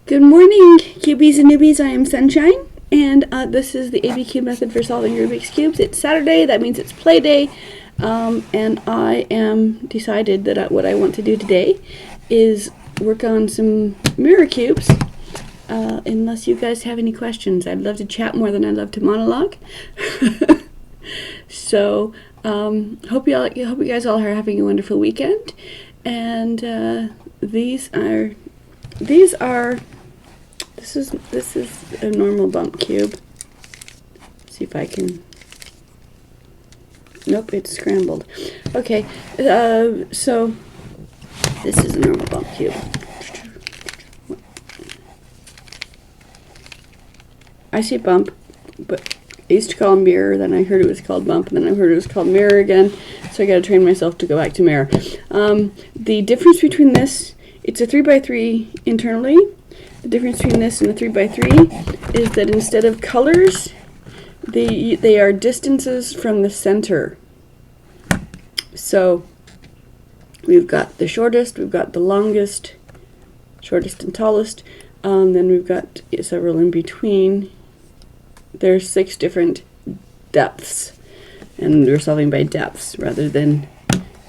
Good morning, cubies and newbies. I am Sunshine, and this is the ABCube method for solving Rubik's Cubes. It's Saturday, that means it's play day, and I am decided that what I want to do today is work on some mirror cubes. Unless you guys have any questions, I'd love to chat more than I love to monologue. So, hope you guys all are having a wonderful weekend. And this is a normal bump cube. Let's see if I can. Nope, it's scrambled. Okay, so this is a normal bump cube. I say bump, but I used to call it mirror, then I heard it was called bump, and then I heard it was called mirror again, so I gotta train myself to go back to mirror. The difference between this, it's a 3x3 internally. The difference between this and the 3x3 is that instead of colors, they are distances from the center. So we've got the shortest, we've got the longest, shortest and tallest, then we've got several in between. There's 6 different depths, and we're solving by depths rather than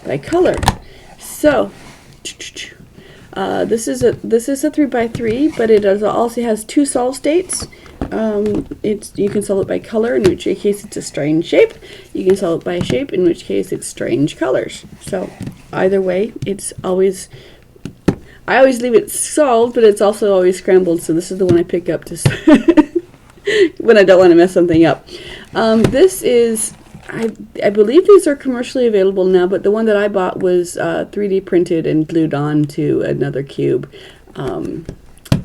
by color. So this is a 3x3, but it also has 2 solve states. You can solve it by color, in which case it's a strange shape. You can solve it by shape, in which case it's strange colors. So either way, I always leave it solved, but it's also always scrambled. So this is the one I pick up to when I don't want to mess something up. This is, I believe these are commercially available now, but the one that I bought was 3D printed and glued on to another cube.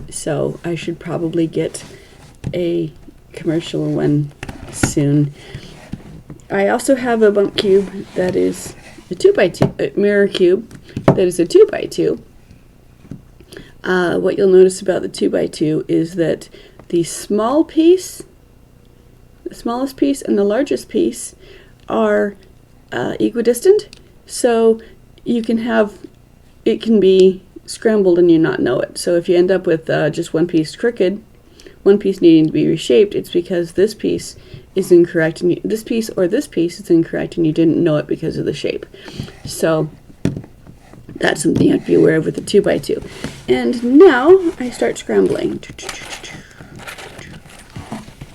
So I should probably get a commercial one soon. I also have a bump cube that is a 2x2, mirror cube that is a 2x2. What you'll notice about the 2x2 is that the smallest piece and the largest piece are equidistant, so you can have, it can be scrambled and you not know it. So if you end up with just one piece crooked, one piece needing to be reshaped, it's because this piece is incorrect, and this piece or this piece is incorrect and you didn't know it because of the shape. So that's something you have to be aware of with the 2x2. And now I start scrambling.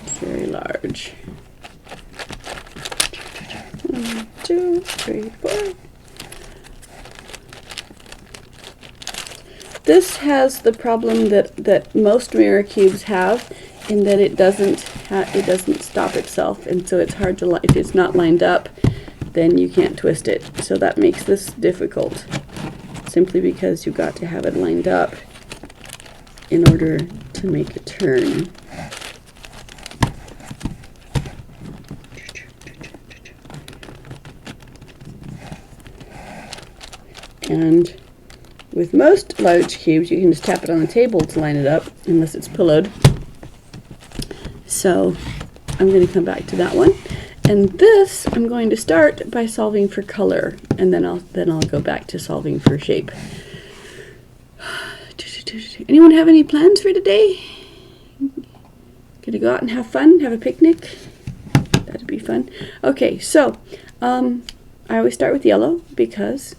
It's very large. 1, 2, 3, 4. This has the problem that most mirror cubes have, in that it doesn't stop itself, and so it's hard to, if it's not lined up, then you can't twist it. So that makes this difficult, simply because you've got to have it lined up in order to make a turn. And with most large cubes, you can just tap it on the table to line it up, unless it's pillowed. So I'm going to come back to that one. And this, I'm going to start by solving for color, and then I'll go back to solving for shape. Anyone have any plans for today? Gonna go out and have fun, have a picnic? That'd be fun. Okay, so I always start with yellow because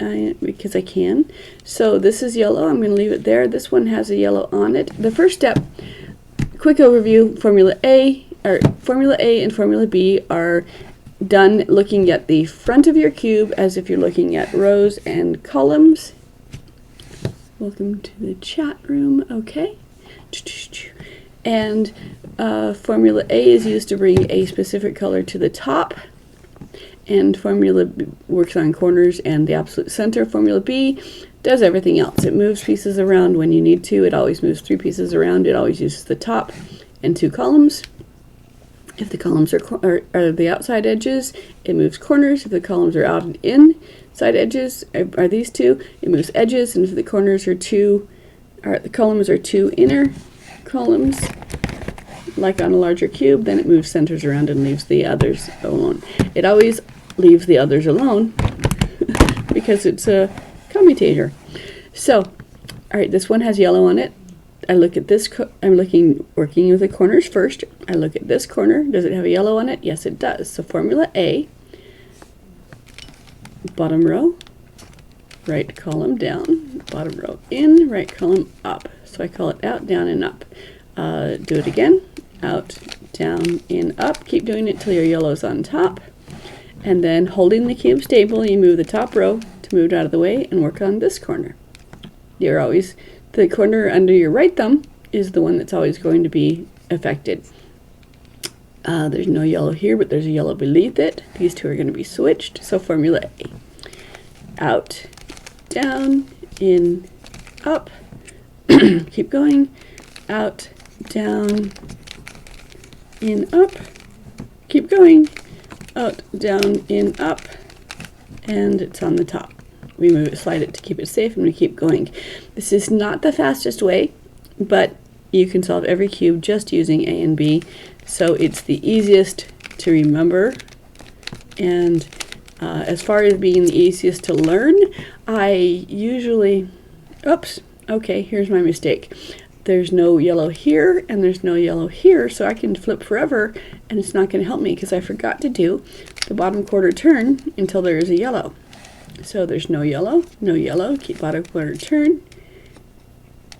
I can. So this is yellow. I'm going to leave it there. This one has a yellow on it. The first step, quick overview: Formula A and Formula B are done looking at the front of your cube as if you're looking at rows and columns. Welcome to the chat room. Okay. And Formula A is used to bring a specific color to the top, and Formula B works on corners and the absolute center. Formula B does everything else. It moves pieces around when you need to. It always moves 3 pieces around. It always uses the top and 2 columns. If the columns are the outside edges, it moves corners. If the columns are out and inside edges, are these 2, it moves edges. And if the corners are the columns are 2 inner columns, like on a larger cube, then it moves centers around and leaves the others alone. It always leaves the others alone because it's a commutator. So, all right, this one has yellow on it. I look at this, working with the corners first. I look at this corner. Does it have a yellow on it? Yes, it does. So formula A, bottom row, right column down, bottom row in, right column up. So I call it out, down, and up. Do it again. Out, down, in, up. Keep doing it till your yellow's on top. And then holding the cube stable, you move the top row to move it out of the way and work on this corner. You're always, the corner under your right thumb is the one that's always going to be affected. There's no yellow here, but there's a yellow beneath it. These two are going to be switched. So formula A. Out, down, in, up. Keep going. Out, down, in, up. Keep going. Out, down, in, up. And it's on the top. We move it, slide it to keep it safe, and we keep going. This is not the fastest way, but you can solve every cube just using A and B. So it's the easiest to remember. And as far as being the easiest to learn, I usually, oops, okay, here's my mistake. There's no yellow here and there's no yellow here, so I can flip forever and it's not going to help me because I forgot to do the bottom quarter turn until there is a yellow. So there's no yellow, keep bottom quarter turn,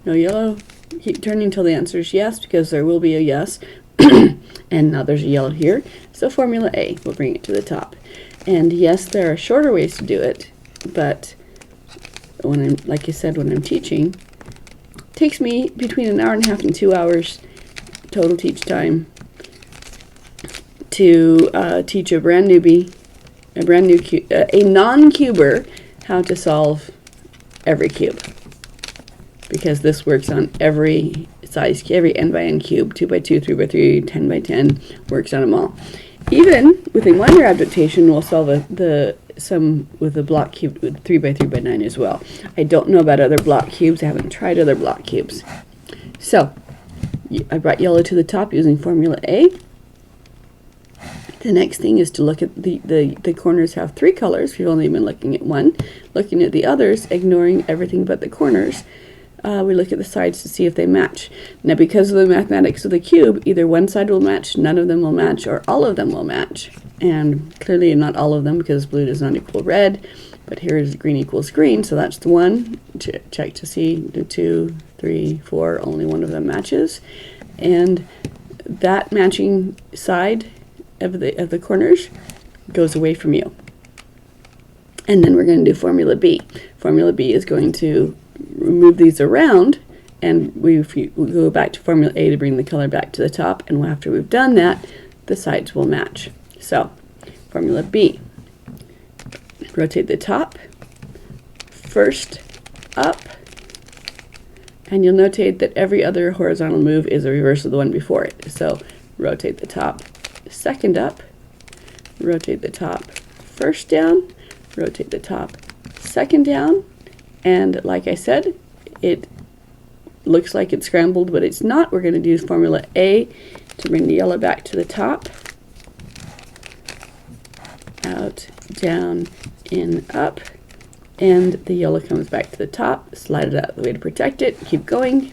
no yellow, keep turning until the answer is yes, because there will be a yes. And now there's a yellow here, so formula A will bring it to the top. And yes, there are shorter ways to do it, but when I'm, like I said, when I'm teaching, it takes me between an hour and a half and 2 hours total teach time to teach a brand newbie, a non-cuber, how to solve every cube, because this works on every size, every n by n cube, 2 by 2, 3 by 3, 10 by 10, works on them all. Even with a minor adaptation, we'll solve some with a block cube with 3 by 3 by 9 as well. I don't know about other block cubes. I haven't tried other block cubes. So I brought yellow to the top using formula A. The next thing is to look at the corners have 3 colors. If you've only been looking at one, looking at the others, ignoring everything but the corners. We look at the sides to see if they match. Now, because of the mathematics of the cube, either one side will match, none of them will match, or all of them will match. And clearly not all of them, because blue does not equal red. But here is green equals green, so that's the one. Check to see the 2, 3, 4, only one of them matches. And that matching side of the corners goes away from you. And then we're going to do formula B. Formula B is going to remove these around, and we go back to formula A to bring the color back to the top, and after we've done that, the sides will match. So formula B, rotate the top first up, and you'll notate that every other horizontal move is a reverse of the one before it. So rotate the top second up, rotate the top first down, rotate the top second down. And like I said, it looks like it's scrambled, but it's not. We're going to use formula A to bring the yellow back to the top. Out, down, in, up. And the yellow comes back to the top. Slide it out of the way to protect it. Keep going.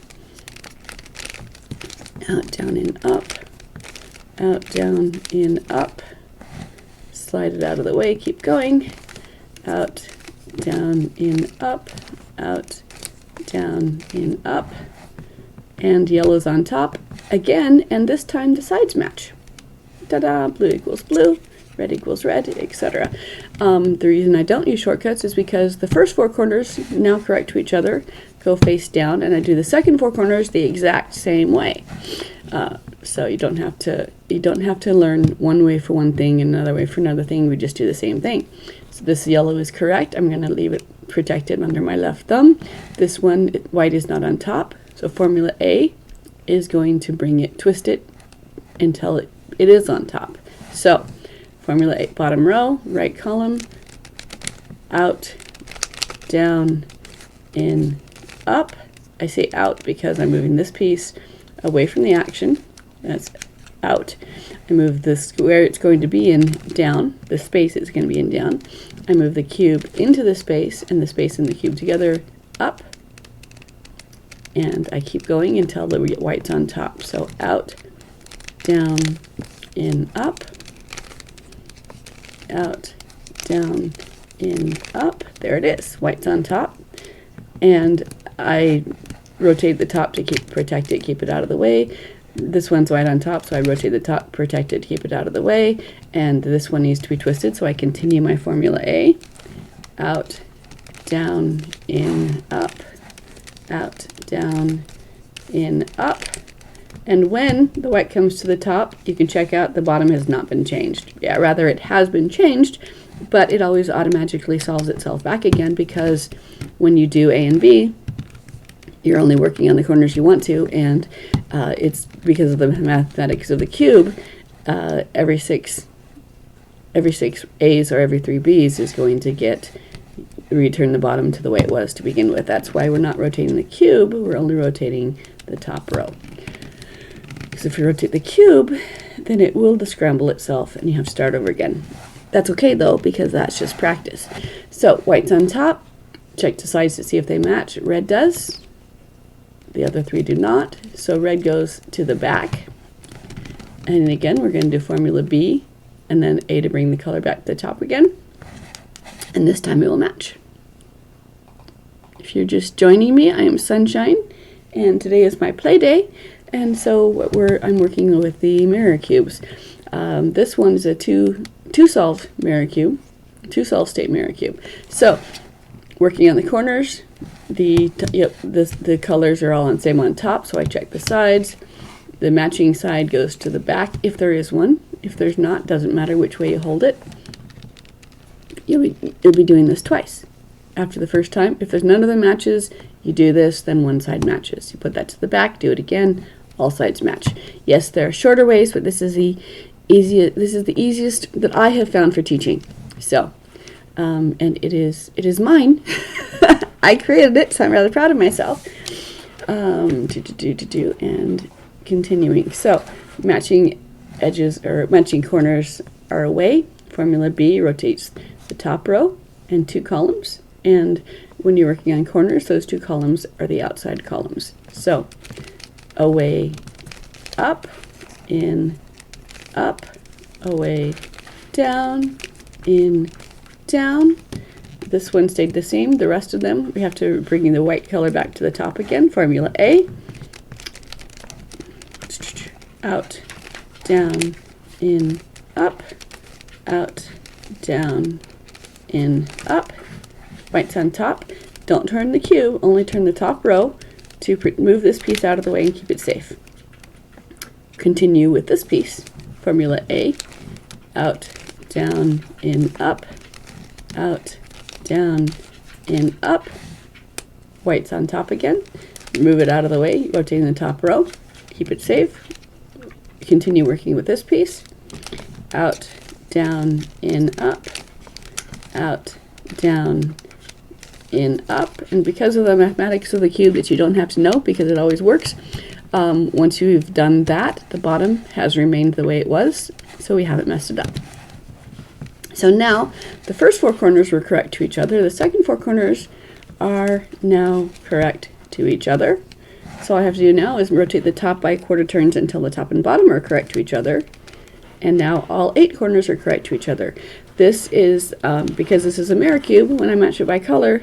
Out, down, in, up. Out, down, in, up. Slide it out of the way. Keep going. Out, down, in, up, out, down, in, up, and yellow's on top again, and this time the sides match. Ta-da! Blue equals blue, red equals red, etc. The reason I don't use shortcuts is because the first 4 corners, now correct to each other, go face down, and I do the second 4 corners the exact same way. So you don't have to learn one way for one thing and another way for another thing. We just do the same thing. So this yellow is correct. I'm going to leave it protected under my left thumb. This one, white is not on top. So formula A is going to bring it, twist it until it is on top. So formula A, bottom row, right column, out, down, in, up. I say out because I'm moving this piece away from the action. That's out. I move the square it's going to be in down, the space it's going to be in down. I move the cube into the space and the space and the cube together up, and I keep going until the white's on top. So out, down, in, up, out, down, in, up. There it is, white's on top. And I rotate the top to protect it, keep it out of the way. This one's white on top, so I rotate the top, protect it, keep it out of the way. And this one needs to be twisted, so I continue my formula A. Out, down, in, up, out, down, in, up. And when the white comes to the top, you can check out the bottom has not been changed. Yeah, rather it has been changed, but it always automatically solves itself back again, because when you do A and B, you're only working on the corners you want to, and it's because of the mathematics of the cube, every six A's or every 3 B's is going to return the bottom to the way it was to begin with. That's why we're not rotating the cube, we're only rotating the top row. Because if you rotate the cube, then it will scramble itself and you have to start over again. That's okay though, because that's just practice. So white's on top, check the sides to see if they match. Red does, the other 3 do not, so red goes to the back. And again, we're going to do formula B, and then A to bring the color back to the top again. And this time it will match. If you're just joining me, I am Sunshine, and today is my play day, and so I'm working with the mirror cubes. This one's a two-solve mirror cube, two-solve state mirror cube. So, working on the corners, the colors are all same on top, so I check the sides. The matching side goes to the back if there is one. If there's not, doesn't matter which way you hold it. You'll be doing this twice. After the first time, if there's none of them matches, you do this, then one side matches. You put that to the back, do it again, all sides match. Yes, there are shorter ways, but this is the easiest that I have found for teaching. So, and it is mine. I created it, so I'm rather proud of myself. And continuing. So, matching edges or matching corners are away. Formula B rotates the top row and 2 columns, and when you're working on corners, those 2 columns are the outside columns. So away, up, in, up, away, down, in, down. This one stayed the same. The rest of them, we have to bring the white color back to the top again. Formula A. Out, down, in, up, out, down, in, up. White's on top. Don't turn the cube, only turn the top row to move this piece out of the way and keep it safe. Continue with this piece. Formula A. Out, down, in, up, out, down, in, up. White's on top again. Move it out of the way, rotating the top row. Keep it safe. Continue working with this piece. Out, down, in, up, out, down, in, up. And because of the mathematics of the cube that you don't have to know because it always works, once you've done that, the bottom has remained the way it was, so we haven't messed it up. So now, the first 4 corners were correct to each other. The second 4 corners are now correct to each other. So all I have to do now is rotate the top by quarter turns until the top and bottom are correct to each other. And now all 8 corners are correct to each other. This is, because this is a mirror cube, when I match it by color,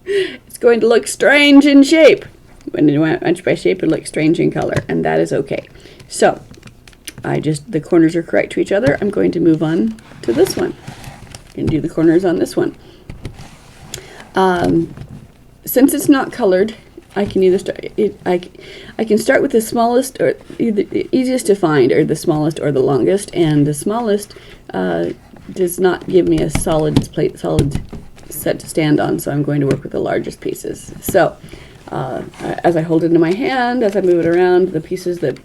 it's going to look strange in shape. When you match by shape, it looks strange in color, and that is okay. So, the corners are correct to each other. I'm going to move on to this one and do the corners on this one. Since it's not colored, I can either start I can start with the smallest, or either the easiest to find, or the smallest or the longest, and the smallest does not give me a solid set to stand on, so I'm going to work with the largest pieces. So as I hold it in my hand, as I move it around, the pieces that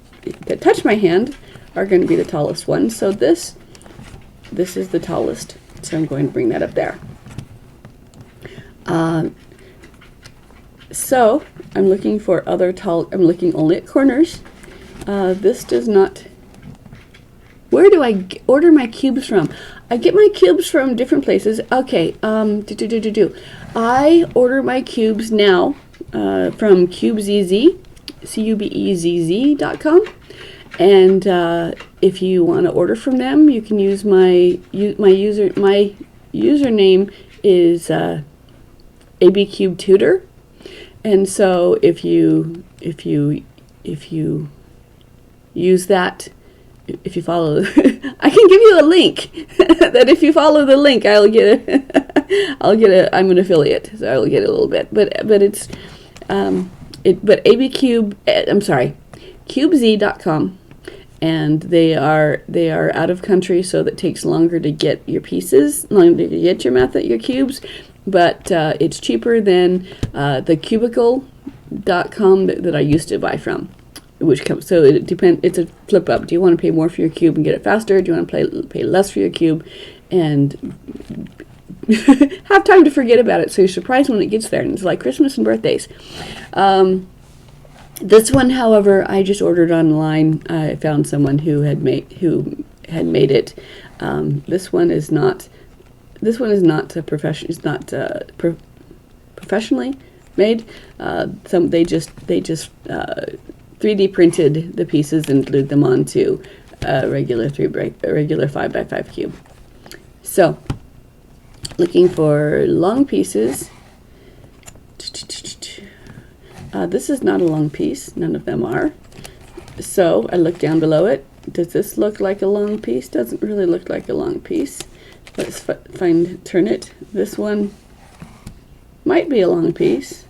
touch my hand are going to be the tallest ones. So this is the tallest, so I'm going to bring that up there. So I'm looking for I'm looking only at corners. This does not. Where do I order my cubes from? I get my cubes from different places. Okay, I order my cubes now. from CubeZZ, CUBEZZ.com. And if you want to order from them, you can use my username is ABCube Tutor. And so if you use that, if you follow, I can give you a link that if you follow the link, I'm an affiliate, so I'll get a little bit, but it's ABCube, I'm sorry, CubeZ.com, and they are out of country, so that takes longer to get your pieces, longer to get your cubes, but it's cheaper than the cubicle.com that I used to buy from. Which comes, so it depends. It's a flip up. Do you want to pay more for your cube and get it faster? Do you want to pay less for your cube and have time to forget about it? So you're surprised when it gets there, and it's like Christmas and birthdays. This one, however, I just ordered online. I found someone who had made it. This one is not a profession. It's not professionally made. They just 3D printed the pieces and glued them onto a regular 5x5 cube. So, looking for long pieces. This is not a long piece. None of them are. So I look down below it. Does this look like a long piece? Doesn't really look like a long piece. Let's turn it. This one might be a long piece.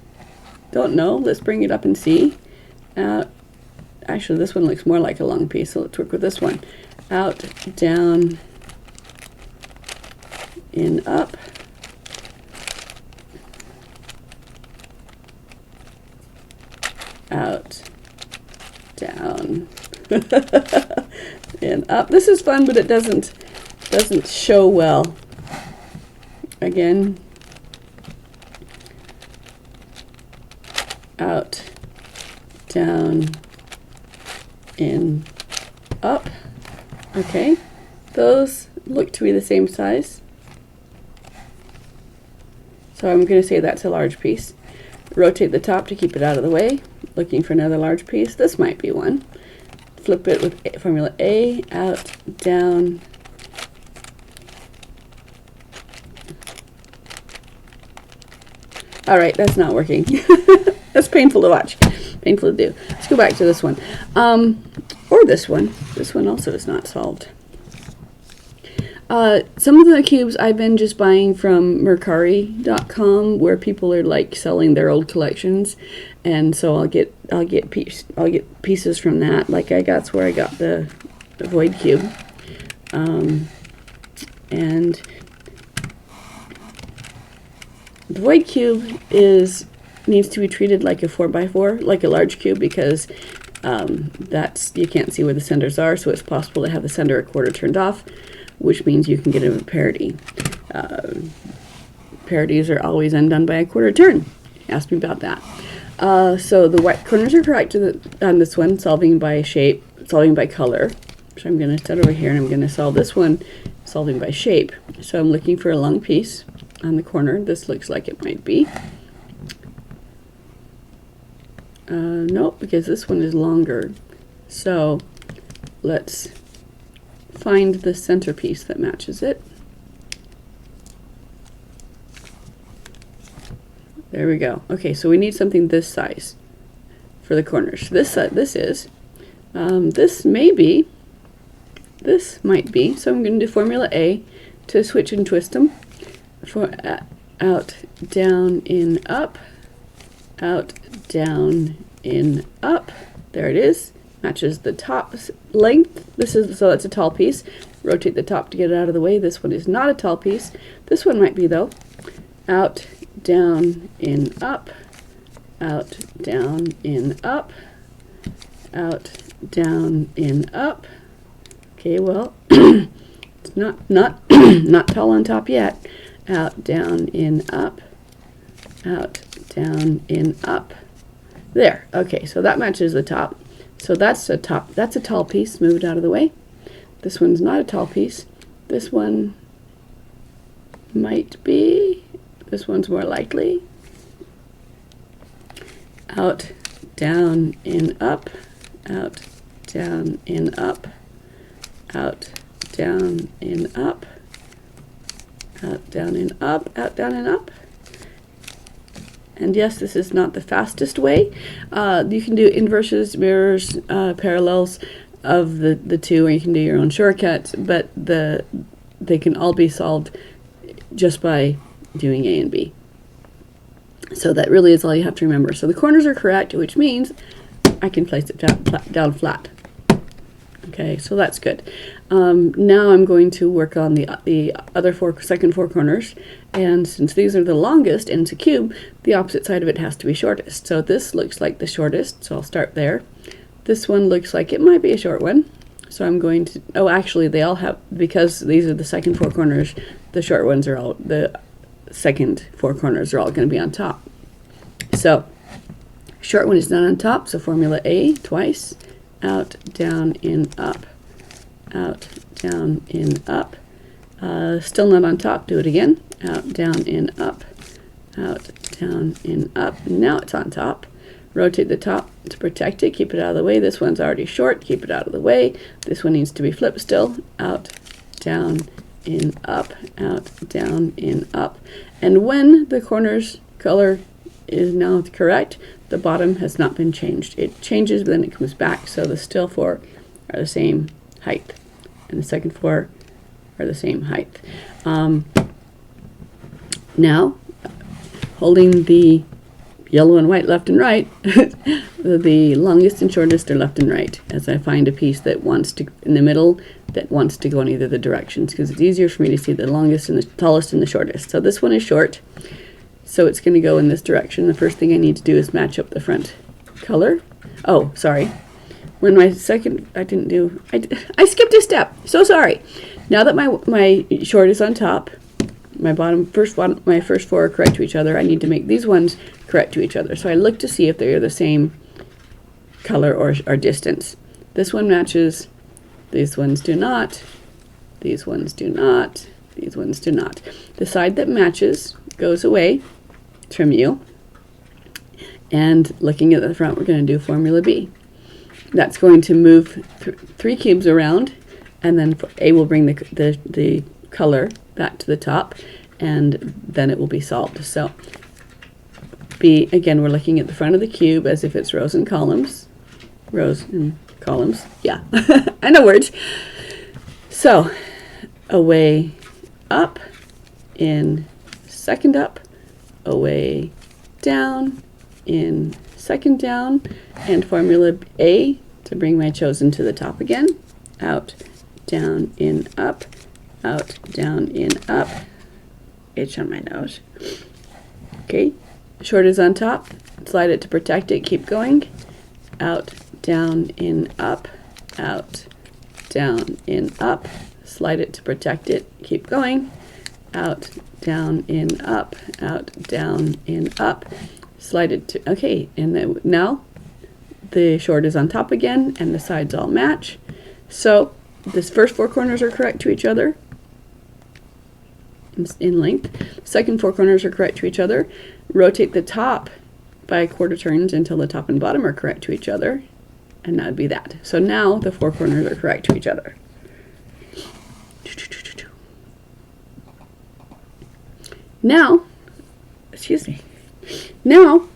Don't know. Let's bring it up and see. Actually, this one looks more like a long piece, so let's work with this one. Out, down, in, up. Out, down, and up. This is fun, but it doesn't show well. Again, out, down, in, up. Okay, those look to be the same size, so I'm going to say that's a large piece. Rotate the top to keep it out of the way. Looking for another large piece. This might be one. Flip it with formula A, out, down. All right, that's not working. That's painful to watch. Painful to do. Let's go back to this one. Or this one. This one also is not solved. Some of the cubes I've been just buying from Mercari.com, where people are like selling their old collections, and so I'll get pieces from that. Like that's where I got the Void cube, and the Void cube needs to be treated like a 4x4, like a large cube, because you can't see where the centers are, so it's possible to have the center a quarter turned off, which means you can get a parity. Parities are always undone by a quarter turn. Ask me about that. So the white corners are correct on this one, solving by shape, solving by color. So I'm going to set over here and I'm going to solve this one, solving by shape. So I'm looking for a long piece on the corner. This looks like it might be. Nope, because this one is longer. So let's find the centerpiece that matches it. There we go. Okay, so we need something this size for the corners. This might be. So I'm going to do formula A to switch and twist them. For out, down, in, up, out, down, in, up. There it is. Matches the top length. So that's a tall piece. Rotate the top to get it out of the way. This one is not a tall piece. This one might be though. Out, down, in, up, out, down, in, up, out, down, in, up. Okay, well, it's not tall on top yet. Out, down, in, up, out, down, in, up. There. Okay, so that matches the top. So that's a tall piece, moved out of the way. This one's not a tall piece. This one might be. This one's more likely. out, down, in, up, out, down, in, up, out, down, in, up, out, down, in, up, out, down, and up. And yes, this is not the fastest way. You can do inverses, mirrors, parallels of the two, or you can do your own shortcuts, but they can all be solved just by doing A and B. So that really is all you have to remember. So the corners are correct, which means I can place it down flat. Okay, so that's good. Now I'm going to work on the other second four corners, and since these are the longest and it's a cube, the opposite side of it has to be shortest. So this looks like the shortest, so I'll start there. This one looks like it might be a short one, so I'm going to, oh actually they all have, because these are the second four corners, the short ones are all, the second four corners are all going to be on top. So short one is not on top, so formula A twice, out, down, in, up, out, down, in, up. Still not on top, do it again, out, down, in, up, out, down, in, up. Now it's on top. Rotate the top to protect it, keep it out of the way. This one's already short, keep it out of the way. This one needs to be flipped still, out, down, in, up, out, down, in, up. And when the corner's color is now correct, the bottom has not been changed. It changes, but then it comes back, so the still four are the same height, and the second four are the same height. Now, holding the yellow and white left and right, the longest and shortest are left and right, as I find a piece that wants to, in the middle, that wants to go in either the directions, because it's easier for me to see the longest and the tallest and the shortest. So this one is short, so it's going to go in this direction. The first thing I need to do is match up the front color. Oh, sorry. When my second, I skipped a step. So sorry. Now that my short is on top, my first four are correct to each other, I need to make these ones correct to each other. So I look to see if they are the same color or distance. This one matches, these ones do not, these ones do not, these ones do not. The side that matches goes away from you, and looking at the front, we're going to do formula B. That's going to move 3 cubes around, and then A will bring the color back to the top, and then it will be solved. So B, again, we're looking at the front of the cube as if it's rows and columns. Rows and columns, yeah. I know words. So away, up, in, second up, away, down, in, second down, and formula A to bring my chosen to the top again. Out, down, in, up, out, down, in, up. Itch on my nose. Okay, short is on top, slide it to protect it, keep going. Out, down, in, up, out, down, in, up. Slide it to protect it, keep going. Out, down, in, up, out, down, in, up. Slide it to, okay, and then now the short is on top again, and the sides all match. So this first 4 corners are correct to each other in length. Second 4 corners are correct to each other. Rotate the top by quarter turns until the top and bottom are correct to each other, and that would be that. So now the 4 corners are correct to each other. Now, excuse me, now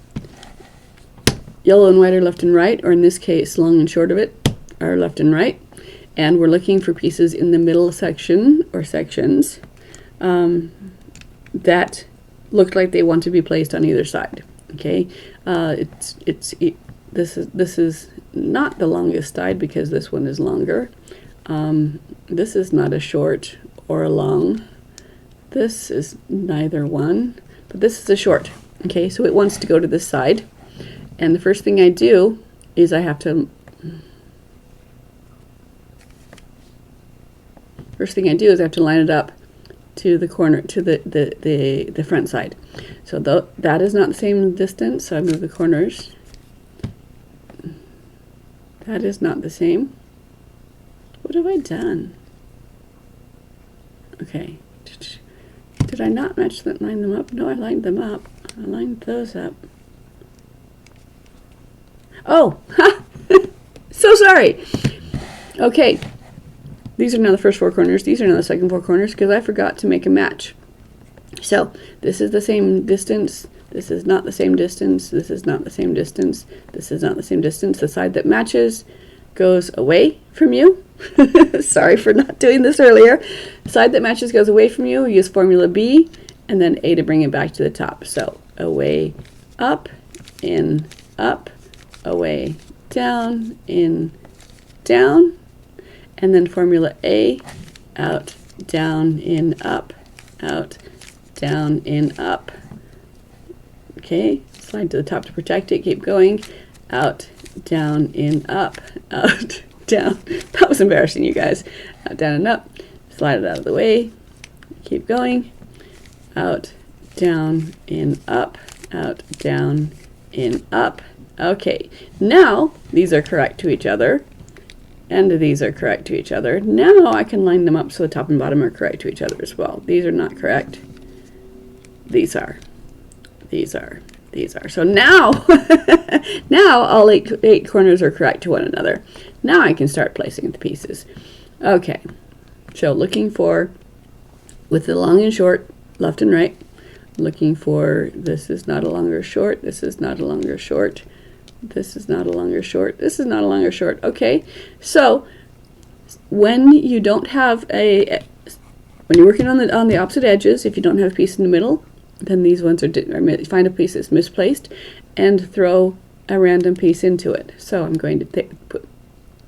yellow and white are left and right, or in this case long and short of it are left and right, and we're looking for pieces in the middle section or sections that look like they want to be placed on either side. Okay, this is not the longest side because this one is longer. This is not a short or a long. This is neither one, but this is a short. Okay, so it wants to go to this side, and the first thing I do is I have to line it up to the corner, to the front side. So that is not the same distance, so I move the corners. That is not the same. What have I done? Okay. Did I not line them up? No, I lined them up. I lined those up. Oh, ha! So sorry. Okay, these are now the first 4 corners. These are now the second 4 corners because I forgot to make a match. So this is the same distance. This is not the same distance. This is not the same distance. This is not the same distance. The side that matches goes away from you. Sorry for not doing this earlier. The side that matches goes away from you. Use formula B and then A to bring it back to the top. So away, up, in, up, away, down, in, down, and then formula A, out, down, in, up, out, down, in, up. Okay, slide to the top to protect it, keep going, out, down, in, up, out, down. That was embarrassing, you guys. Out, down, and up. Slide it out of the way, keep going, out, down, in, up, out, down, in, up. Okay, now these are correct to each other, and these are correct to each other. Now I can line them up so the top and bottom are correct to each other as well. These are not correct. These are. These are. These are. So now, now all eight corners are correct to one another. Now I can start placing the pieces. Okay, so looking for, with the long and short, left and right, looking for, this is not a longer short, this is not a longer short, this is not a longer short, this is not a longer short. Okay, so when you don't have when you're working on the opposite edges, if you don't have a piece in the middle, then these ones are, find a piece that's misplaced and throw a random piece into it. So I'm going to put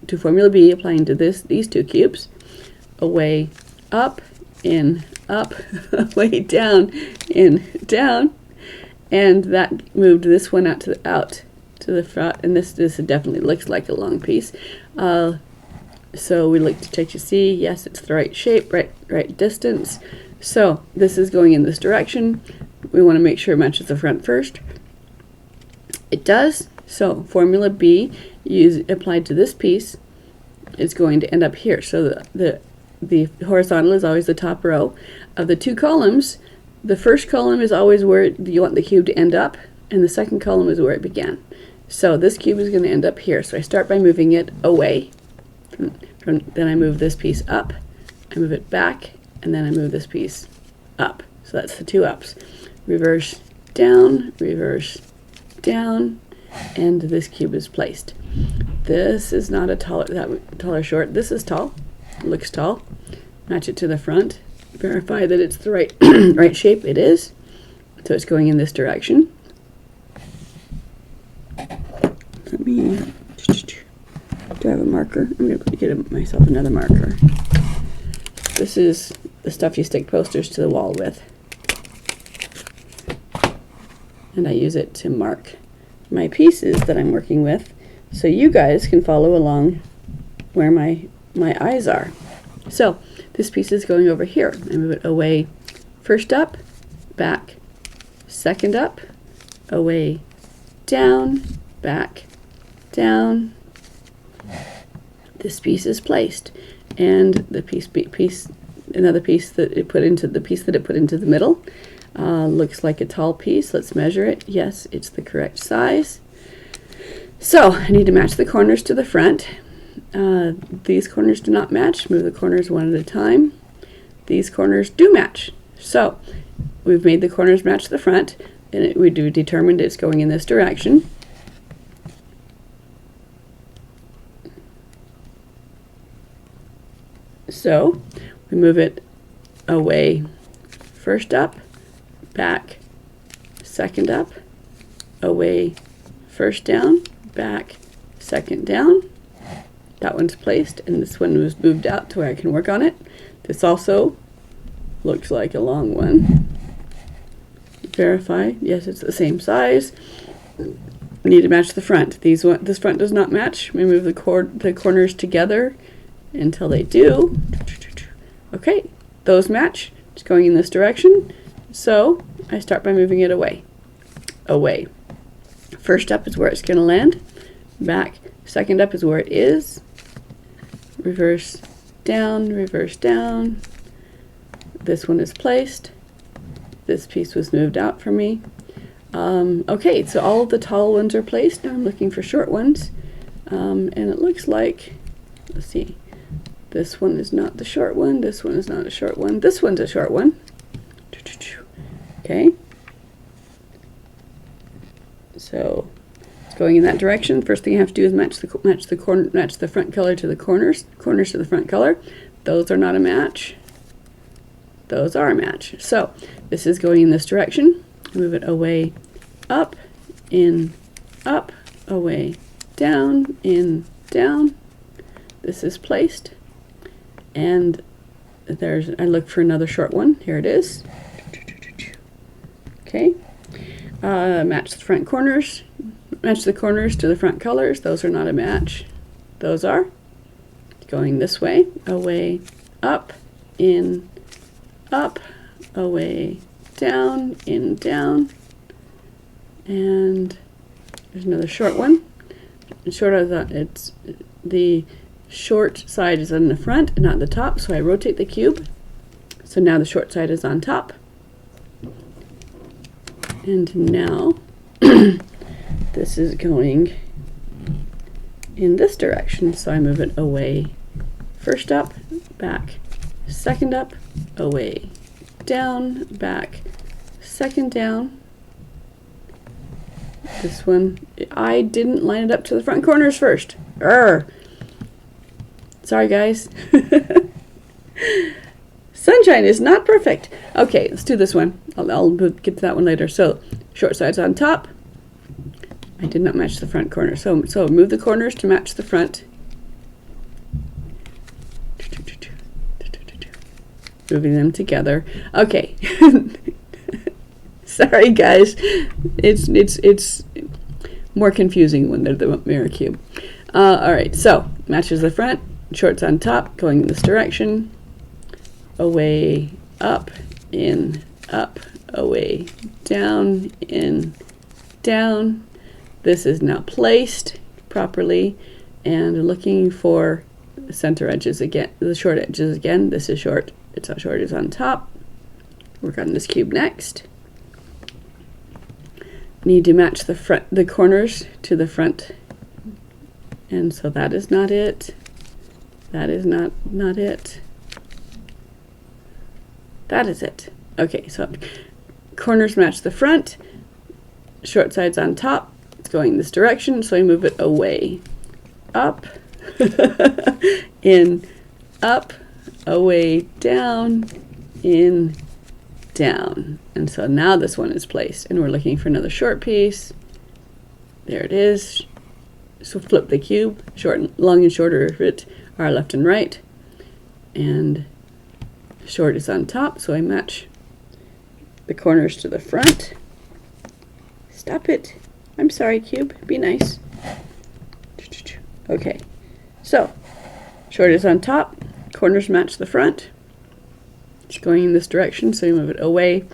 to formula B, applying to these 2 cubes, away, up, in, up, away, down, in, down, and that moved this one out to the front, and this definitely looks like a long piece. So we look to check to see, yes, it's the right shape, right distance. So this is going in this direction. We want to make sure it matches the front first. It does. So formula B applied to this piece is going to end up here. So the horizontal is always the top row. Of the 2 columns, the first column is always where you want the cube to end up, and the second column is where it began. So this cube is going to end up here. So I start by moving it away. Then I move this piece up, I move it back, and then I move this piece up. So that's the 2 ups. Reverse, down, and this cube is placed. This is not a taller short. This is tall. It looks tall. Match it to the front. Verify that it's the right right shape. It is. So it's going in this direction. Let me. Do I have a marker? I'm going to get myself another marker. This is the stuff you stick posters to the wall with. And I use it to mark my pieces that I'm working with so you guys can follow along where my eyes are. So this piece is going over here. I move it away, first up, back, second up, away, down, back, down. This piece is placed, and the another piece that it put into the middle looks like a tall piece. Let's measure it. Yes, it's the correct size. So I need to match the corners to the front. These corners do not match. Move the corners one at a time. These corners do match. So we've made the corners match the front, and we determined it's going in this direction. So we move it away, first up, back, second up, away, first down, back, second down. That one's placed, and this one was moved out to where I can work on it. This also looks like a long one. Verify, yes, it's the same size. We need to match the front. This front does not match. We move the corners together until they do. Okay, those match. It's going in this direction. So I start by moving it away. Away. First up is where it's going to land. Back. Second up is where it is. Reverse down, reverse down. This one is placed. This piece was moved out for me. Okay, so all of the tall ones are placed. Now I'm looking for short ones. And it looks like, let's see, this one is not the short one, this one is not a short one, this one's a short one. Okay. So it's going in that direction. First thing you have to do is match the front color to the corners to the front color. Those are not a match. Those are a match. So this is going in this direction. Move it away, up, in, up, away, down, in, down. This is placed. And I look for another short one. Here it is. Okay. Match the front corners. Match the corners to the front colors. Those are not a match. Those are. Going this way, away, up, in, up, away, down, in, down. And there's another short one. It's the short side is on the front, not the top, so I rotate the cube. So now the short side is on top. And now this is going in this direction, so I move it away. First up, back, second up, away, down, back, second down. This one, I didn't line it up to the front corners first. Sorry, guys. Sunshine is not perfect. Okay, let's do this one. I'll get to that one later. So, short side's on top. I did not match the front corner. So move the corners to match the front. Moving them together. Okay. Sorry, guys. It's more confusing when they're the mirror cube. All right. So matches the front. Shorts on top, going in this direction. Away, up, in, up, away, down, in, down. This is now placed properly, and looking for the center edges again, the short edges again. This is short. It's how short is on top. Work on this cube next. Need to match the corners to the front, and so that is not it. That is not it. That is it. Okay, so corners match the front. Short side's on top. It's going this direction, so I move it away, up, in, up, away, down, in, down. And so now this one is placed, and we're looking for another short piece. There it is. So flip the cube. Long and shorter of it are left and right. And short is on top, so I match the corners to the front. Stop it. I'm sorry, cube. Be nice. Okay. So, short is on top. Corners match the front. It's going in this direction, so you move it away.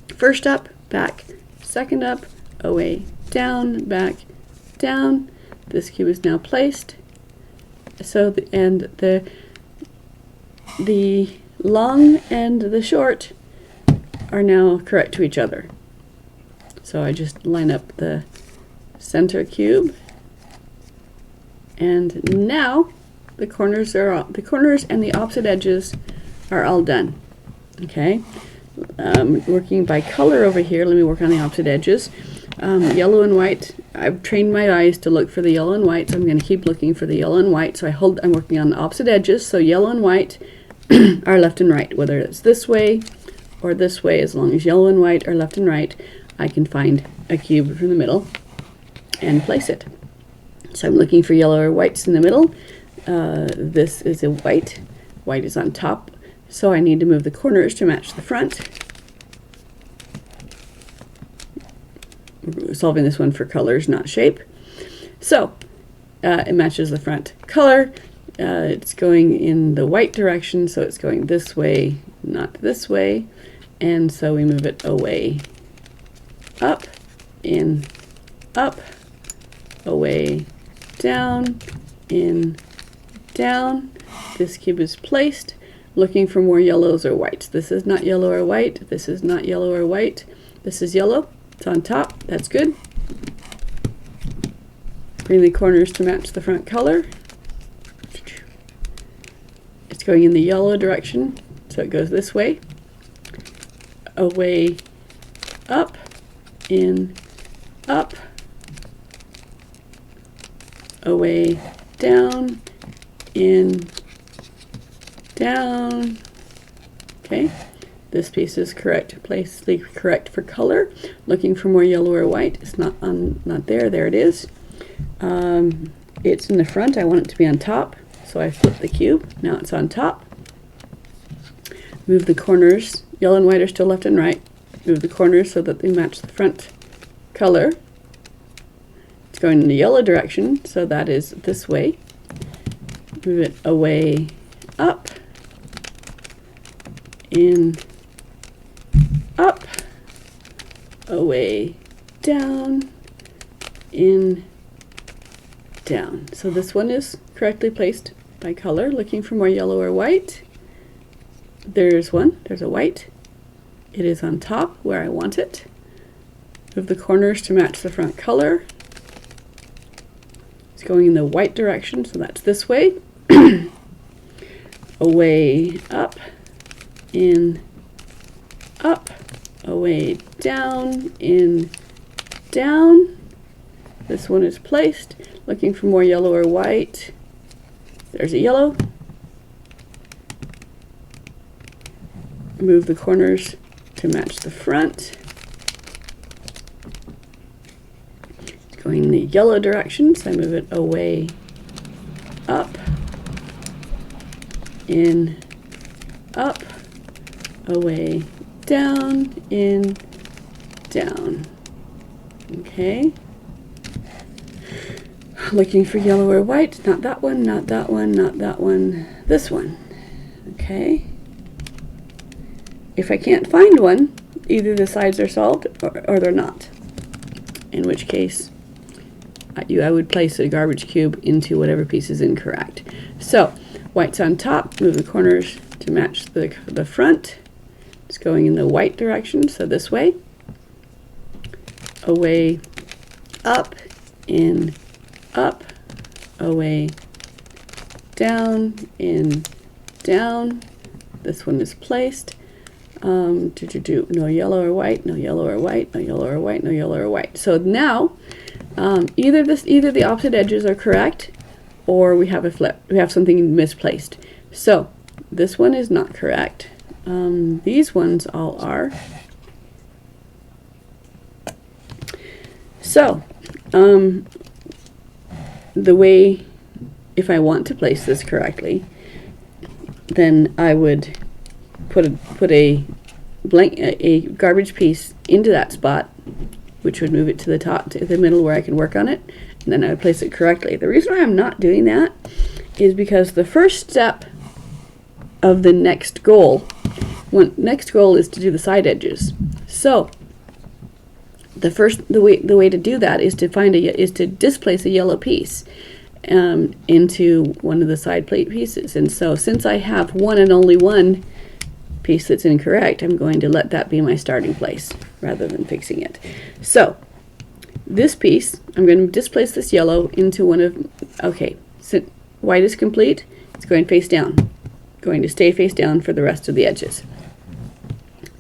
First up, back. Second up, away, down, back, down. This cube is now placed. So the long and the short are now correct to each other. So I just line up the center cube, and now the corners and the opposite edges are all done. Okay, working by color over here. Let me work on the opposite edges. Yellow and white. I've trained my eyes to look for the yellow and white, so I'm going to keep looking for the yellow and white. So I'm working on the opposite edges. So yellow and white are left and right, whether it's this way or this way. As long as yellow and white are left and right, I can find a cube from the middle and place it. So I'm looking for yellow or whites in the middle. This is a white. White is on top, so I need to move the corners to match the front. We're solving this one for colors, not shape. So it matches the front color. It's going in the white direction, so it's going this way, not this way. And so we move it away, up, in, up, away, down, in, down. This cube is placed, looking for more yellows or whites. This is not yellow or white. This is not yellow or white. This is yellow. It's on top, that's good. Bring the corners to match the front color. It's going in the yellow direction, so it goes this way. Away, up, in, up, away, down, in, down. Okay, this piece is correct, placely correct for color. Looking for more yellow or white. It's not there. There it is. It's in the front. I want it to be on top, so I flip the cube. Now it's on top. Move the corners. Yellow and white are still left and right. Move the corners so that they match the front color. It's going in the yellow direction, so that is this way. Move it away, up, in, up, away, down, in, down. So this one is correctly placed by color. Looking for more yellow or white. There's one. There's a white. It is on top where I want it. Move the corners to match the front color. It's going in the white direction, so that's this way. Away, up, in, up, away, down, in, down. This one is placed. Looking for more yellow or white. There's a yellow. Move the corners to match the front. It's going in the yellow direction, so I move it away, up, in, up, away, down, in, down. Okay. Looking for yellow or white. Not that one, not that one, not that one. This one. Okay. If I can't find one, either the sides are solved or they're not. In which case, I would place a garbage cube into whatever piece is incorrect. So, white's on top, move the corners to match the front. It's going in the white direction, so this way. Away, up, in, up, away, down, in, down. This one is placed. No yellow or white, no yellow or white, no yellow or white, no yellow or white. So now, either the opposite edges are correct, or we have a flip. We have something misplaced. So this one is not correct. These ones all are. So, the way, if I want to place this correctly, then I would put a garbage piece into that spot, which would move it to the top, to the middle where I can work on it, and then I would place it correctly. The reason why I'm not doing that is because the first step of the next goal, next goal is to do the side edges. So the way to do that is to displace a yellow piece into one of the side plate pieces. And so since I have one and only one piece that's incorrect, I'm going to let that be my starting place rather than fixing it. So this piece, I'm going to displace this yellow into one of, okay, so white is complete, it's going face down. Going to stay face down for the rest of the edges.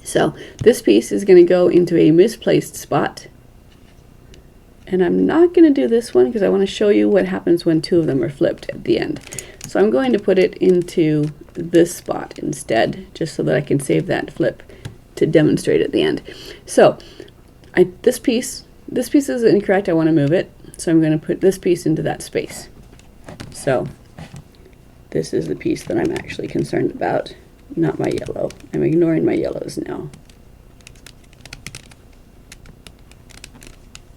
So this piece is going to go into a misplaced spot, and I'm not going to do this one because I want to show you what happens when two of them are flipped at the end. So I'm going to put it into this spot instead, just so that I can save that flip to demonstrate at the end. So this piece is incorrect. I want to move it, so I'm going to put this piece into that space. So this is the piece that I'm actually concerned about, not my yellow. I'm ignoring my yellows now.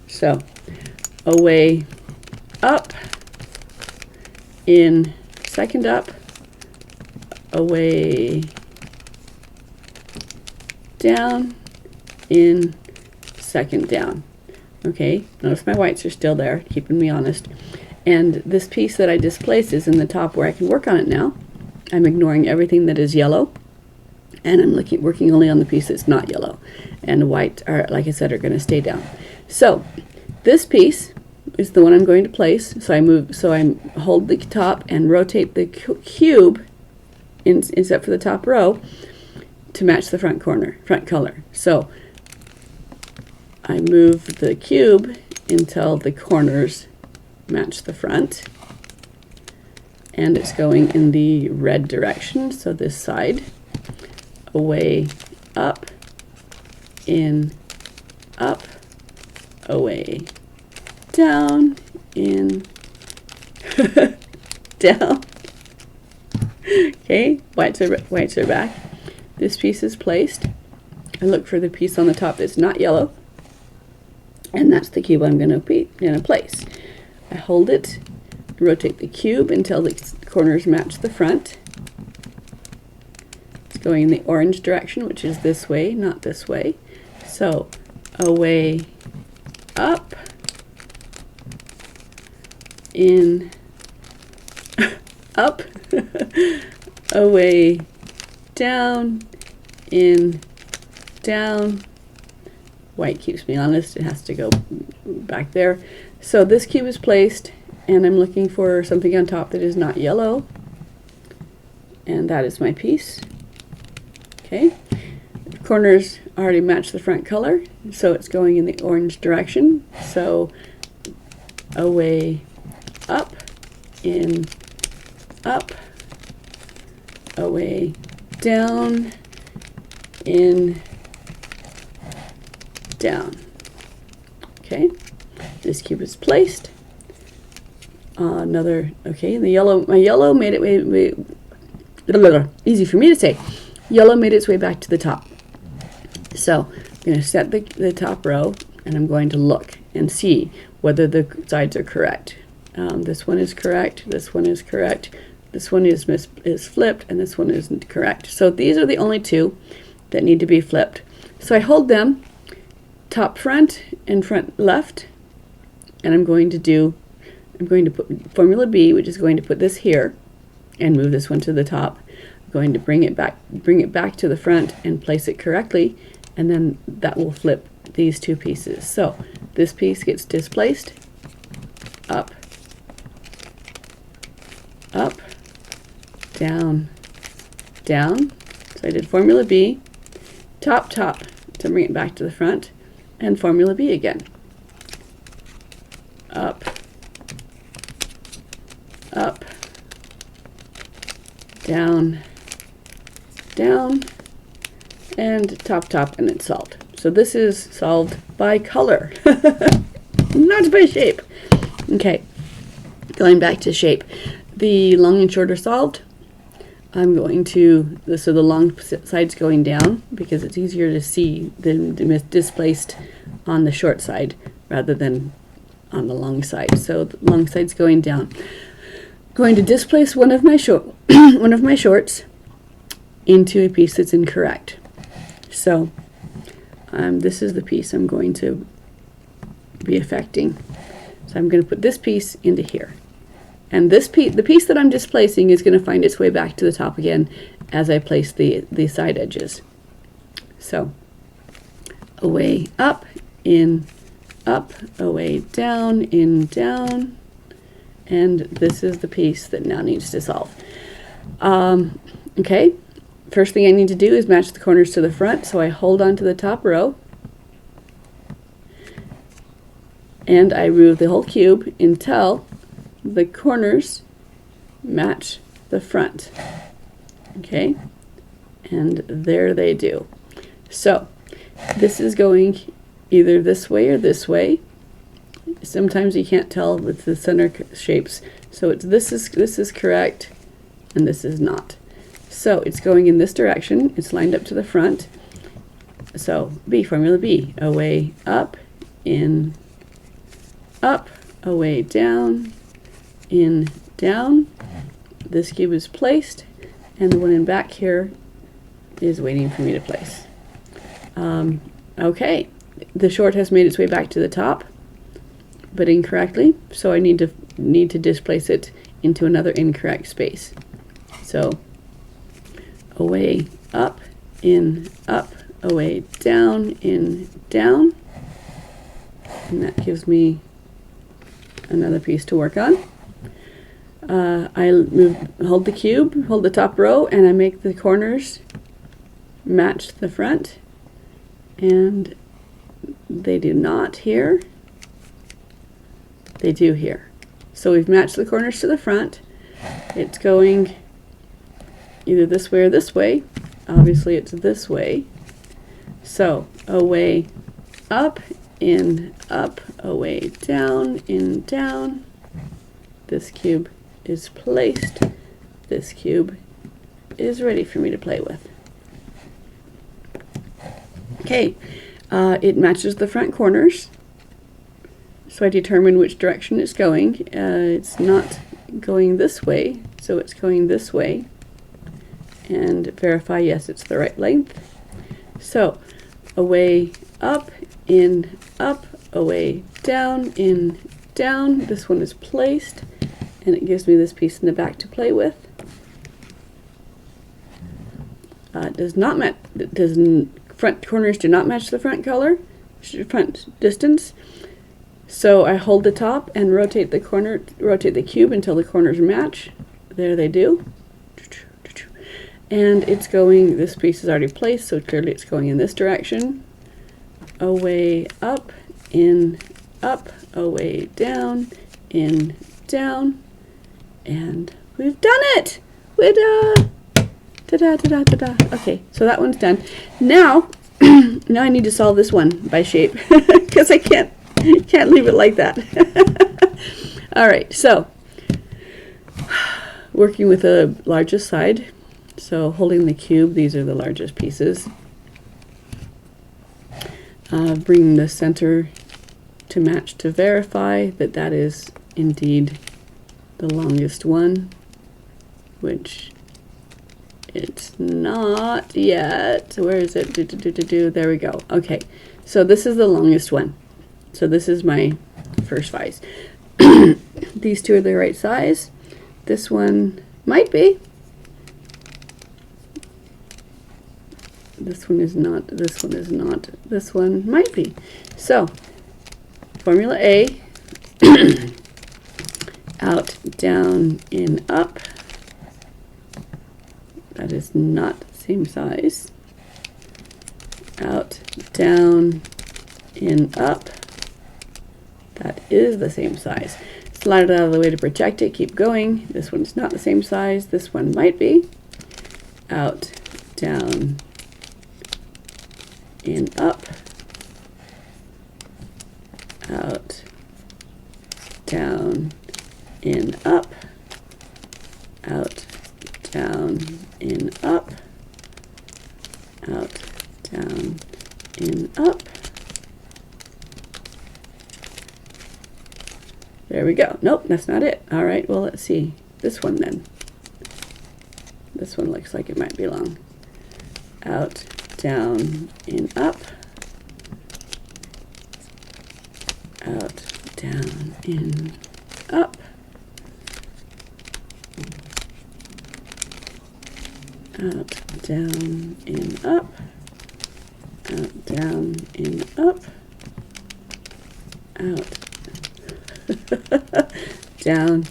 So away, up, in, second up, away, down, in, second down. Okay, notice my whites are still there, keeping me honest. And this piece that I displaced is in the top where I can work on it now. I'm ignoring everything that is yellow. And I'm working only on the piece that's not yellow. And white, are, like I said, are going to stay down. So this piece is the one I'm going to place. So I hold the top and rotate the cube, except for the top row, to match the front color. So I move the cube until the corners match the front. And it's going in the red direction, so this side. Away, up, in, up, away, down, in, down. Okay, whites are back. This piece is placed. I look for the piece on the top that's not yellow, and that's the cube I'm going to place. I hold it, rotate the cube until the corners match the front. It's going in the orange direction, which is this way, not this way. So away, up, in, up, away, down, in, down. White keeps me honest, it has to go back there. So this cube is placed, and I'm looking for something on top that is not yellow, and that is my piece. Okay, the corners already match the front color, so it's going in the orange direction. So away, up, in, up, away, down, in, down. Okay, this cube is placed. Okay, my yellow made it easy for me to say. Yellow made its way back to the top. So I'm going to set the top row, and I'm going to look and see whether the sides are correct. This one is correct, this one is correct, this one is flipped, and this one isn't correct. So these are the only two that need to be flipped. So I hold them top front and front left, and I'm going to put formula B, which is going to put this here and move this one to the top. I'm going to bring it back to the front and place it correctly, and then that will flip these two pieces. So this piece gets displaced, up, up, down, down. So I did formula B, top to bring it back to the front, and formula B again. Up, up, down, down, and top, and it's solved. So this is solved by color, not by shape. Okay, going back to shape. The long and short are solved. I'm going to, so the long side's going down because it's easier to see than displaced on the short side rather than on the long side. So the long side's going down. Going to displace one of my shorts into a piece that's incorrect. So this is the piece I'm going to be affecting. So I'm going to put this piece into here. And this the piece that I'm displacing is going to find its way back to the top again as I place the side edges. So away, up, in, up, away, down, in, down. And this is the piece that now needs to solve. Okay, first thing I need to do is match the corners to the front. So I hold on to the top row, and I move the whole cube until the corners match the front. Okay, and there they do. So this is going either this way or this way. Sometimes you can't tell with the center shapes. So it's this is correct and this is not. So it's going in this direction. It's lined up to the front. So B, formula B, away, up, in, up, away, down, in, down. This cube is placed, and the one in back here is waiting for me to place. Okay, the short has made its way back to the top, but incorrectly, so I need to displace it into another incorrect space. So away, up, in, up, away, down, in, down. And that gives me another piece to work on. Hold the cube, hold the top row, and I make the corners match the front. And they do not here. They do here. So we've matched the corners to the front. It's going either this way or this way. Obviously it's this way. So away, up, in, up, away, down, in, down. This cube is placed. This cube is ready for me to play with. Okay, it matches the front corners. So I determine which direction it's going. It's not going this way, so it's going this way. And verify, yes, it's the right length. So away, up, in, up, away, down, in, down. This one is placed, and it gives me this piece in the back to play with. Front corners do not match the front color, front distance. So I hold the top and rotate the cube until the corners match. There they do. And it's going, this piece is already placed, so clearly it's going in this direction. Away, up, in, up, away, down, in, down. And we've done it! Ta-da, ta-da, ta-da. Okay, so that one's done. Now, now I need to solve this one by shape, because I can't leave it like that. All right, so working with the largest side. So holding the cube, these are the largest pieces. Bringing the center to match to verify that that is indeed the longest one, which it's not yet. Where is it? There we go. Okay, so this is the longest one. So this is my first vise. These two are the right size. This one might be. This one is not. This one is not. This one might be. So, formula A, out, down, in, up. That is not the same size. Out, down, in, up. That is the same size. Slide it out of the way to protect it. Keep going. This one's not the same size. This one might be. Out, down, in, up. Out, down, in, up. Out, down, in, up. Out, down, in, up. There we go. Nope, that's not it. All right, well, let's see. This one then. This one looks like it might be long. Out, down, in, up. Out, down, in, up. Out, down, in, up. Out, down, in, up. Out, down,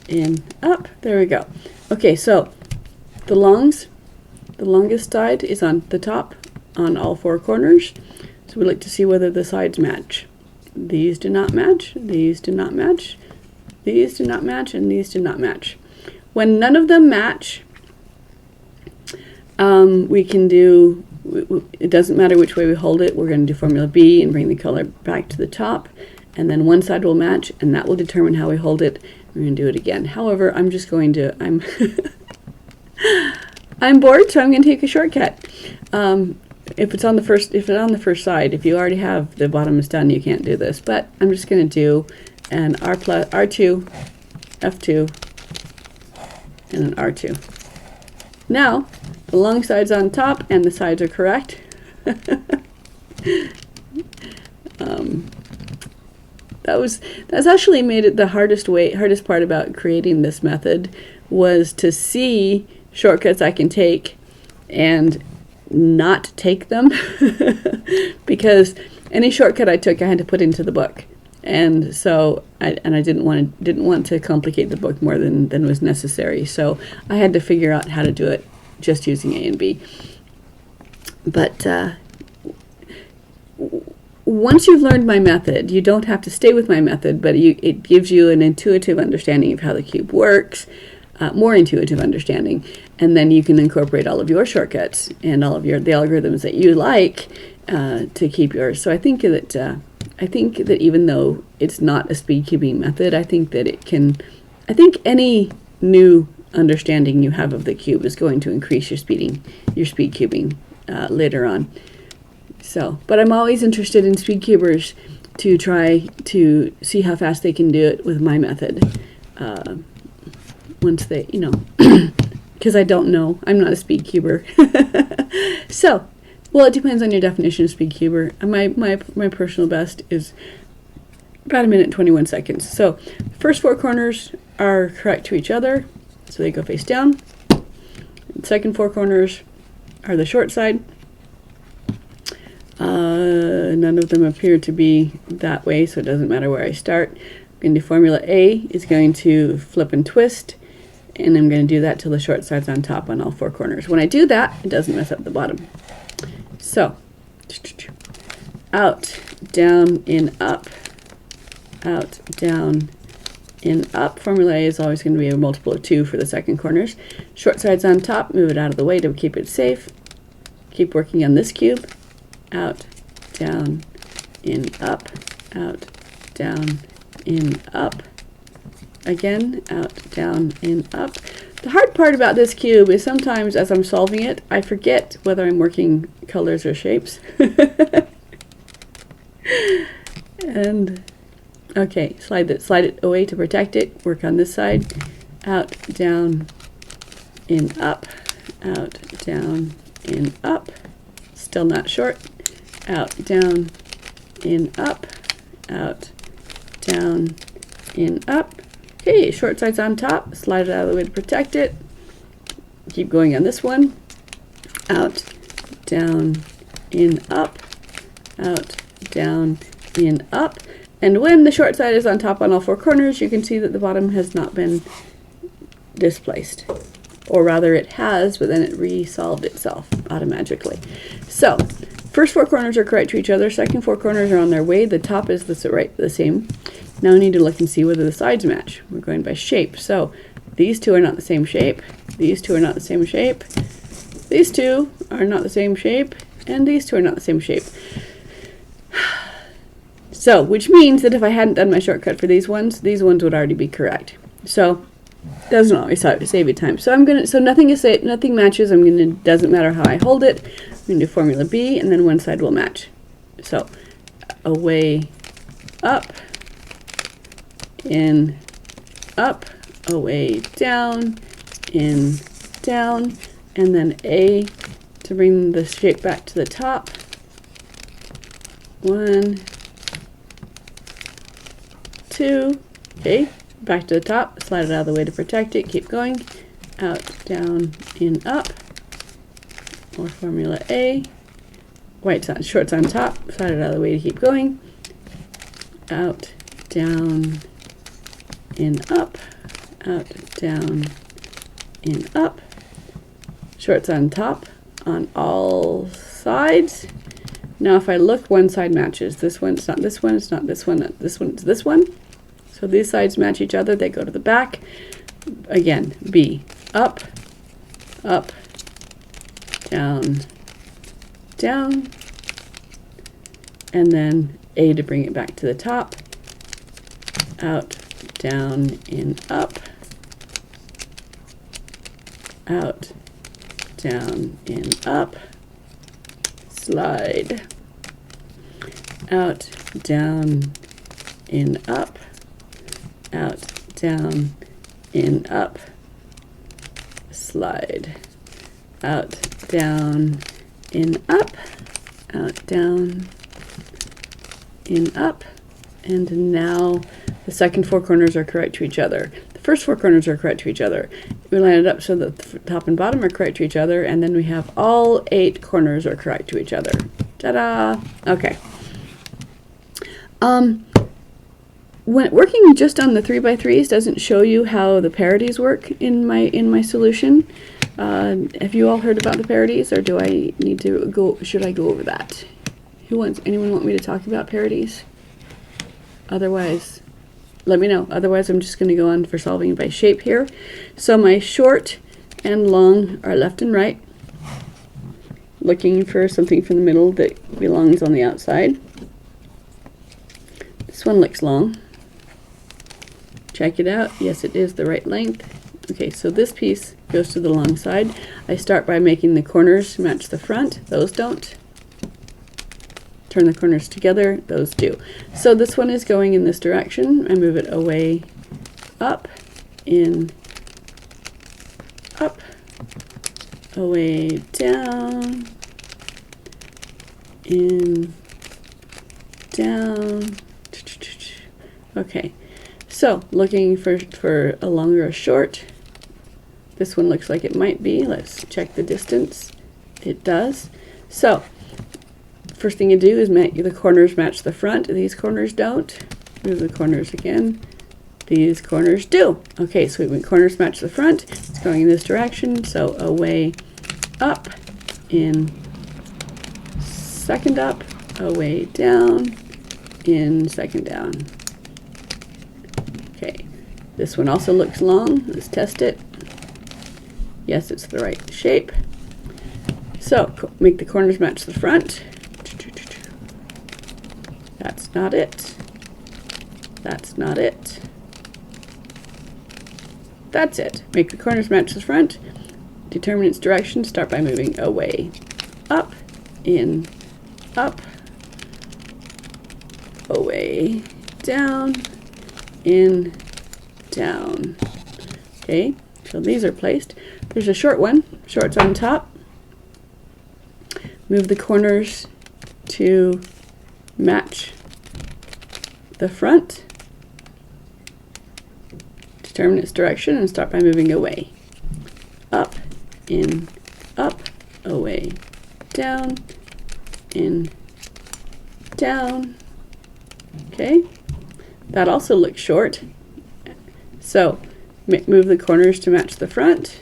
in, up. There we go. Okay, so the longest side is on the top on all four corners. So we look to see whether the sides match. These do not match, these do not match, these do not match, and these do not match. When none of them match, we can do, it doesn't matter which way we hold it, we're going to do formula B and bring the color back to the top, and then one side will match, and that will determine how we hold it. We're going to do it again. However, I'm just going to, I'm bored, so I'm going to take a shortcut. If it's on the first side, if you already have the bottom is done, you can't do this. But I'm just going to do an R2, F2, and an R2. Now, the long side's on top, and the sides are correct. That's actually made it the hardest part about creating this method was to see shortcuts I can take and not take them because any shortcut I took I had to put into the book, and so I didn't want to complicate the book more than was necessary, so I had to figure out how to do it just using A and B. But once you've learned my method, you don't have to stay with my method, but it gives you an intuitive understanding of how the cube works, more intuitive understanding, and then you can incorporate all of your shortcuts and all of the algorithms that you like to keep yours. So I think that even though it's not a speed cubing method, I think any new understanding you have of the cube is going to increase your speed cubing later on. So, but I'm always interested in speed cubers to try to see how fast they can do it with my method. Once they, because I don't know, I'm not a speed cuber. So, well, it depends on your definition of speed cuber. My personal best is about 1 minute and 21 seconds. So, the first 4 corners are correct to each other, so they go face down. The second 4 corners are the short side. None of them appear to be that way, so it doesn't matter where I start. I'm going to do formula A is going to flip and twist, and I'm going to do that till the short side's on top on all 4 corners. When I do that, it doesn't mess up the bottom. So, out, down, in, up, out, down, in, up. Formula A is always going to be a multiple of 2 for the second corners. Short side's on top, move it out of the way to keep it safe. Keep working on this cube. Out, down, in, up, out, down, in, up. Again, out, down, in, up. The hard part about this cube is sometimes as I'm solving it, I forget whether I'm working colors or shapes. And, okay, slide it away to protect it. Work on this side. Out, down, in, up, out, down, in, up. Still not short. Out, down, in, up, out, down, in, up. Okay, short side's on top, slide it out of the way to protect it. Keep going on this one. Out, down, in, up, out, down, in, up. And when the short side is on top on all 4 corners, you can see that the bottom has not been displaced. Or rather it has, but then it resolved itself automatically. So, first 4 corners are correct to each other, second 4 corners are on their way, the top is the same. Now we need to look and see whether the sides match. We're going by shape. So these 2 are not the same shape, these 2 are not the same shape, these 2 are not the same shape, and these 2 are not the same shape. So, which means that if I hadn't done my shortcut for these ones would already be correct. So, doesn't always save you time. So nothing matches. Doesn't matter how I hold it. I'm gonna do formula B, and then one side will match. So, away, up, in, up, away, down, in, down, and then A to bring the shape back to the top. 1, 2, okay, back to the top, slide it out of the way to protect it, keep going, out, down, in, up, or formula A, short's on top, slide it out of the way to keep going, out, down, in, up, out, down, in, up, short's on top on all sides. Now if I look, one side matches. This one, it's not this one, it's not this one, not this one, it's this one. So these sides match each other, they go to the back. Again, B, up, up, down, down, and then A to bring it back to the top, out, down, in, up, out, down, in, up, slide, out, down, in, up, out, down, in, up, slide, out, down, in, up, out, down, in, up, and now the second 4 corners are correct to each other. The first 4 corners are correct to each other. We line it up so that the top and bottom are correct to each other, and then we have all 8 corners are correct to each other. Ta-da! Okay. When working just on the 3x3s doesn't show you how the parities work in my solution. Have you all heard about the parities, or do I need to go? Should I go over that? Anyone want me to talk about parities? Otherwise, let me know. Otherwise, I'm just going to go on for solving by shape here. So my short and long are left and right. Looking for something from the middle that belongs on the outside. This one looks long. Check it out. Yes, it is the right length. Okay, so this piece goes to the long side. I start by making the corners match the front. Those don't. Turn the corners together. Those do. So this one is going in this direction. I move it away, up, in, up, away, down, in, down. Okay, so looking for a long or a short. This one looks like it might be. Let's check the distance. It does. So first thing you do is make the corners match the front. These corners don't. Move the corners again. These corners do. Okay, so when corners match the front, it's going in this direction. So away, up, in, second up, away, down, in, second down. Okay, this one also looks long. Let's test it. Yes, it's the right shape. So make the corners match the front. That's not it. That's not it. That's it. Make the corners match the front. Determine its direction. Start by moving away, up, in, up, away, down, in, down. Okay, so these are placed. There's a short one. Short's on top. Move the corners to match the front. Determine its direction and start by moving away. Up, in, up, away, down, in, down. Okay, that also looks short. So move the corners to match the front.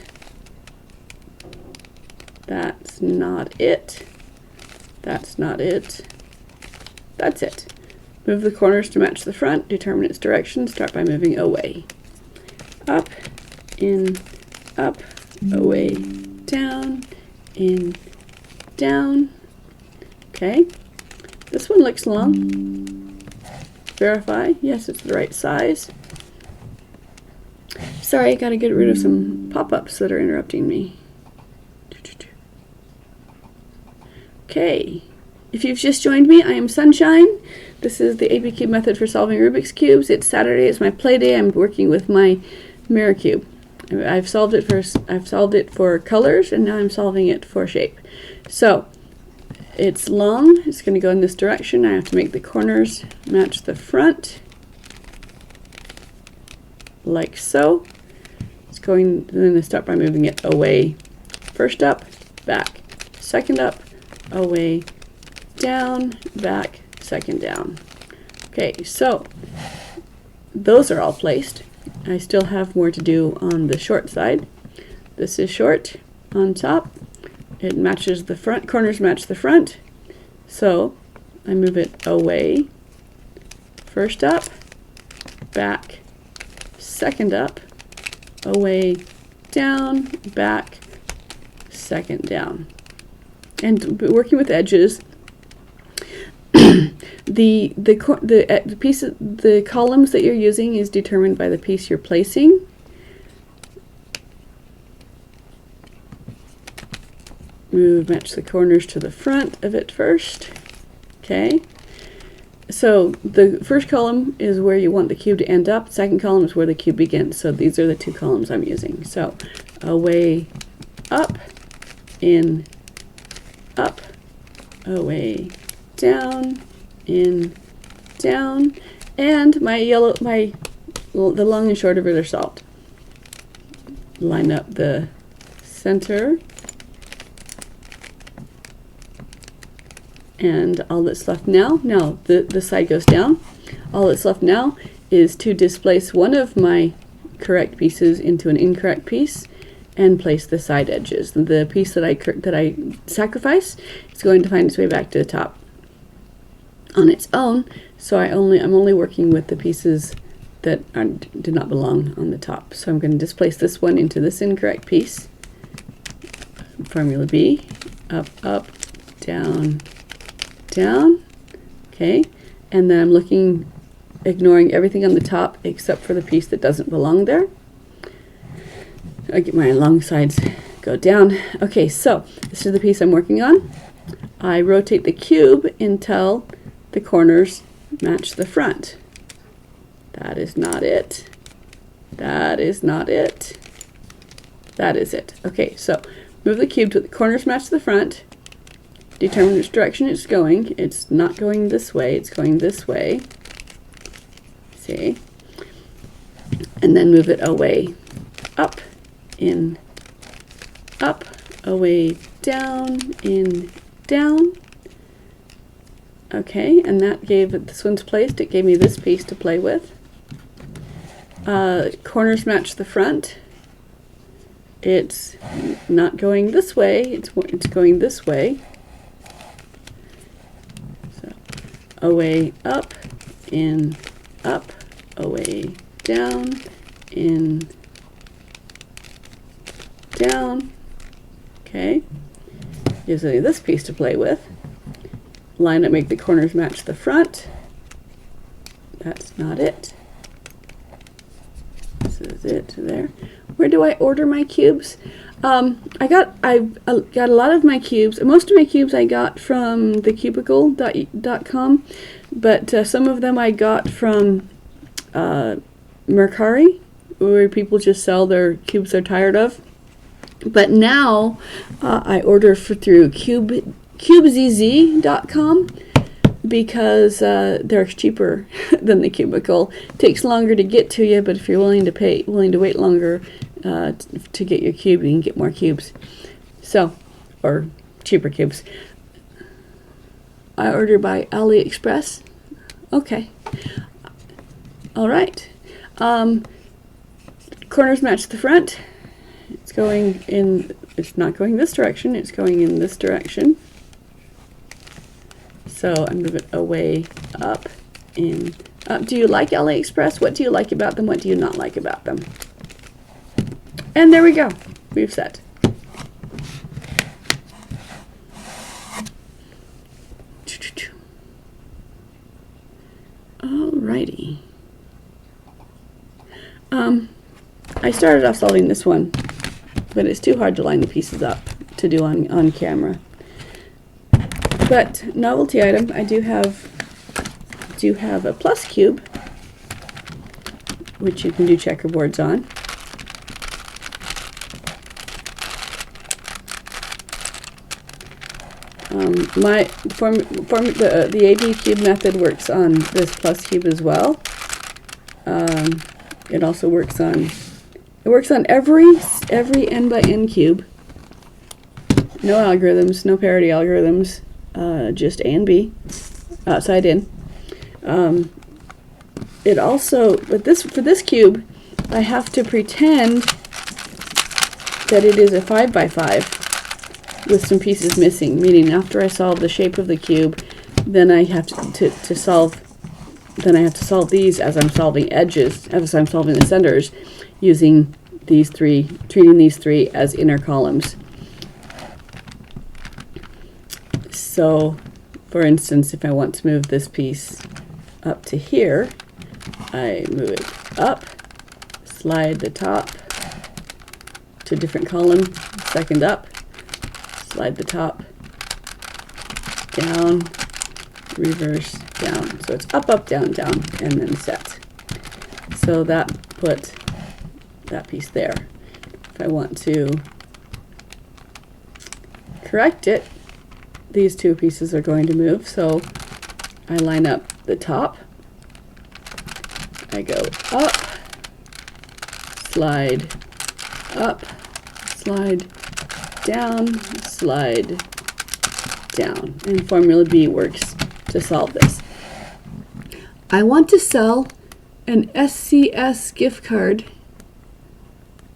That's not it. That's not it. That's it. Move the corners to match the front. Determine its direction. Start by moving away. Up, in, up, away, down, in, down. Okay. This one looks long. Verify. Yes, it's the right size. Sorry, I gotta get rid of some pop-ups that are interrupting me. Okay. If you've just joined me, I am Sunshine. This is the ABCube method for solving Rubik's Cubes. It's Saturday. It's my play day. I'm working with my mirror cube. I've solved it for colors, and now I'm solving it for shape. So it's long. It's going to go in this direction. I have to make the corners match the front, like so. It's going. Then I start by moving it away. First up, back. Second up, away, down, back, second down. Okay, so those are all placed. I still have more to do on the short side. This is short on top. It matches the front, corners match the front. So I move it away, first up, back, second up, away, down, back, second down. And working with edges, the columns that you're using is determined by the piece you're placing. Match the corners to the front of it first. Okay. So the first column is where you want the cube to end up. Second column is where the cube begins. So these are the two columns I'm using. So away, up, in, up, away, down, in, down, and the long and short of it are solved. line up the center, and all that's left now, the side goes down. All that's left now is to displace one of my correct pieces into an incorrect piece and place the side edges. The piece that I sacrifice is going to find its way back to the top on its own, so I'm only working with the pieces that do not belong on the top. So I'm going to displace this one into this incorrect piece. Formula B, up, up, down, down. Okay, and then I'm ignoring everything on the top except for the piece that doesn't belong there. I get my long sides go down. Okay, so this is the piece I'm working on. I rotate the cube until the corners match the front. That is not it. That is not it. That is it. Okay, so move the cube to the corners match the front. Determine which direction it's going. It's not going this way, it's going this way. See? And then move it away, up, in, up, away, down, in, down. Okay, and that gave it, this one's placed, it gave me this piece to play with. Corners match the front. It's not going this way, it's going this way. So, away, up, in, up, away, down, in, down. Okay, gives me this piece to play with. Line up, make the corners match the front. That's not it. This is it there. Where do I order my cubes? I got a lot of my cubes. Most of my cubes I got from thecubicle.com, but some of them I got from Mercari, where people just sell their cubes they're tired of. But now I order through cubezz.com because they're cheaper than the Cubicle. It takes longer to get to you, but if you're willing to wait longer to get your cube, you can get more cubes. So, or cheaper cubes. I order by AliExpress. Okay. All right. Corners match the front. It's going in, it's not going this direction, it's going in this direction. So I move it away, up, in, up. Do you like AliExpress? What do you like about them? What do you not like about them? And there we go. We've set. Alrighty. I started off solving this one, but it's too hard to line the pieces up to do on camera. But novelty item, I do have a plus cube, which you can do checkerboards on. The ABCube method works on this plus cube as well. It also works on every n by n cube. No algorithms, no parity algorithms, just A and B, outside in. It also, but for this cube, I have to pretend that it is a 5 by 5 with some pieces missing. Meaning, after I solve the shape of the cube, then I have to solve. Then I have to solve these as I'm solving edges, as I'm solving the centers, using these three, treating these three as inner columns. So, for instance, if I want to move this piece up to here, I move it up, slide the top to a different column, second up, slide the top, down, reverse, down. So it's up, up, down, down, and then set. So that put that piece there. If I want to correct it, these two pieces are going to move. So I line up the top, I go up, slide up, slide down, slide down. And Formula B works to solve this. I want to sell an SCS gift card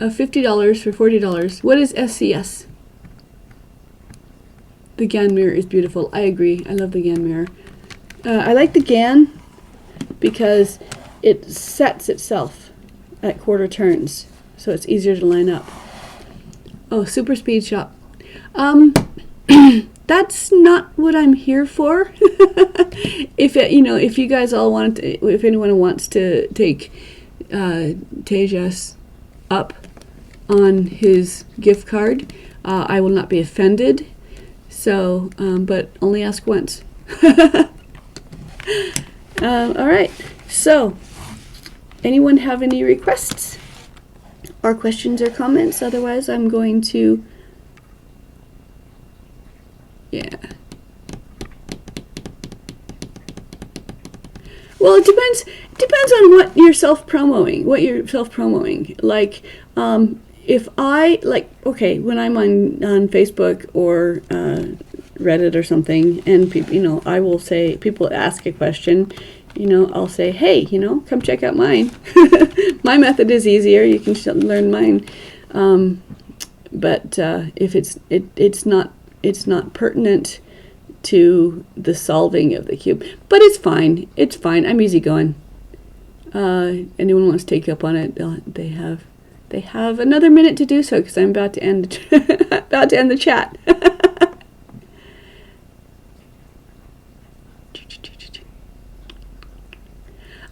of $50 for $40. What is SCS? The GAN mirror is beautiful. I agree. I love the GAN mirror. I like the GAN because it sets itself at quarter turns, so it's easier to line up. Oh, super speed shop. That's not what I'm here for. If you guys all want, if anyone wants to take Tejas up on his gift card, I will not be offended. So, but only ask once. All right. So, anyone have any requests or questions or comments? Otherwise, I'm going to. Yeah. Well, it depends. It depends on what you're self-promoting. Like, if I okay, when I'm on Facebook or Reddit or something, and people, I will say, people ask a question, I'll say, hey, come check out mine. My method is easier. You can learn mine. But if it's not pertinent to the solving of the cube, but it's fine. It's fine. I'm easygoing. Anyone wants to take up on it? They have another minute to do so because I'm about to end the chat.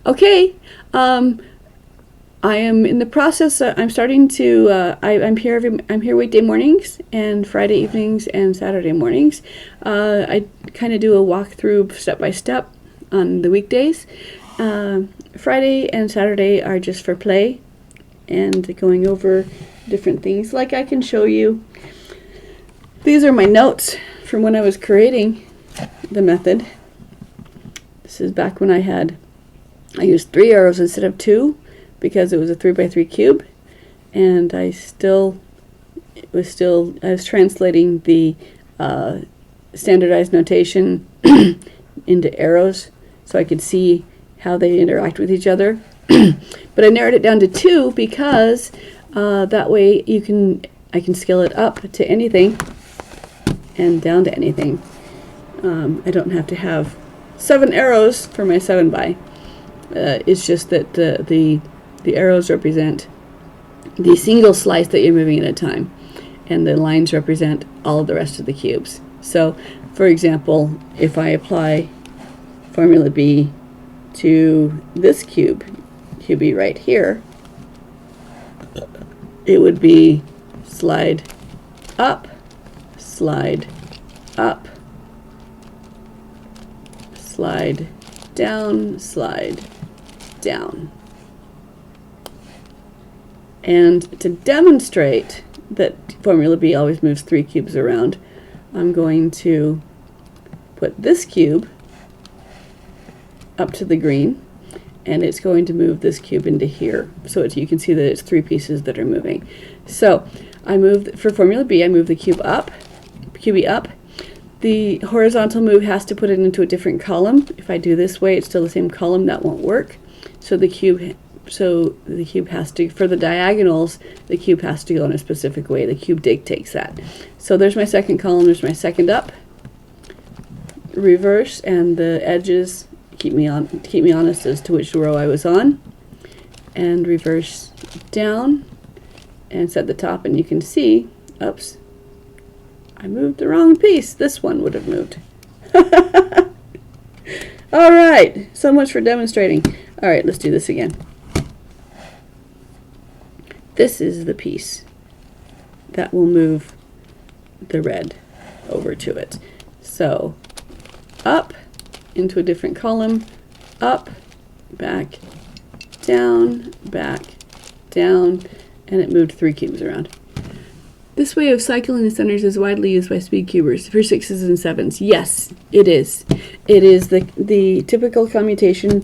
Okay. I am in the process. I'm starting to. I'm here weekday mornings and Friday evenings and Saturday mornings. I kind of do a walkthrough step by step on the weekdays. Friday and Saturday are just for play and going over different things. Like I can show you. These are my notes from when I was creating the method. This is back when I used 3 arrows instead of 2. Because it was a 3x3 cube, and I was translating the standardized notation into arrows so I could see how they interact with each other. But I narrowed it down to 2 because that way I can scale it up to anything and down to anything. I don't have to have 7 arrows for my 7x. It's just that the arrows represent the single slice that you're moving at a time, and the lines represent all of the rest of the cubes. So, for example, if I apply Formula B to this cube be right here, it would be slide up, slide up, slide down, slide down. And to demonstrate that Formula B always moves 3 cubes around, I'm going to put this cube up to the green, and it's going to move this cube into here. So you can see that it's 3 pieces that are moving. So for Formula B, I move the cube up, QB up. The horizontal move has to put it into a different column. If I do this way, it's still the same column. That won't work. So the cube has to, for the diagonals, the cube has to go in a specific way. The cube dictates that. So there's my second column, there's my second up, reverse, and the edges keep me honest as to which row I was on, and reverse down, and set the top, and you can see, oops, I moved the wrong piece. This one would have moved. All right, so much for demonstrating. All right, let's do this again. This is the piece that will move the red over to it. So up into a different column, up, back, down, and it moved 3 cubes around. This way of cycling the centers is widely used by speed cubers for 6s and 7s. Yes, it is. It is the typical commutator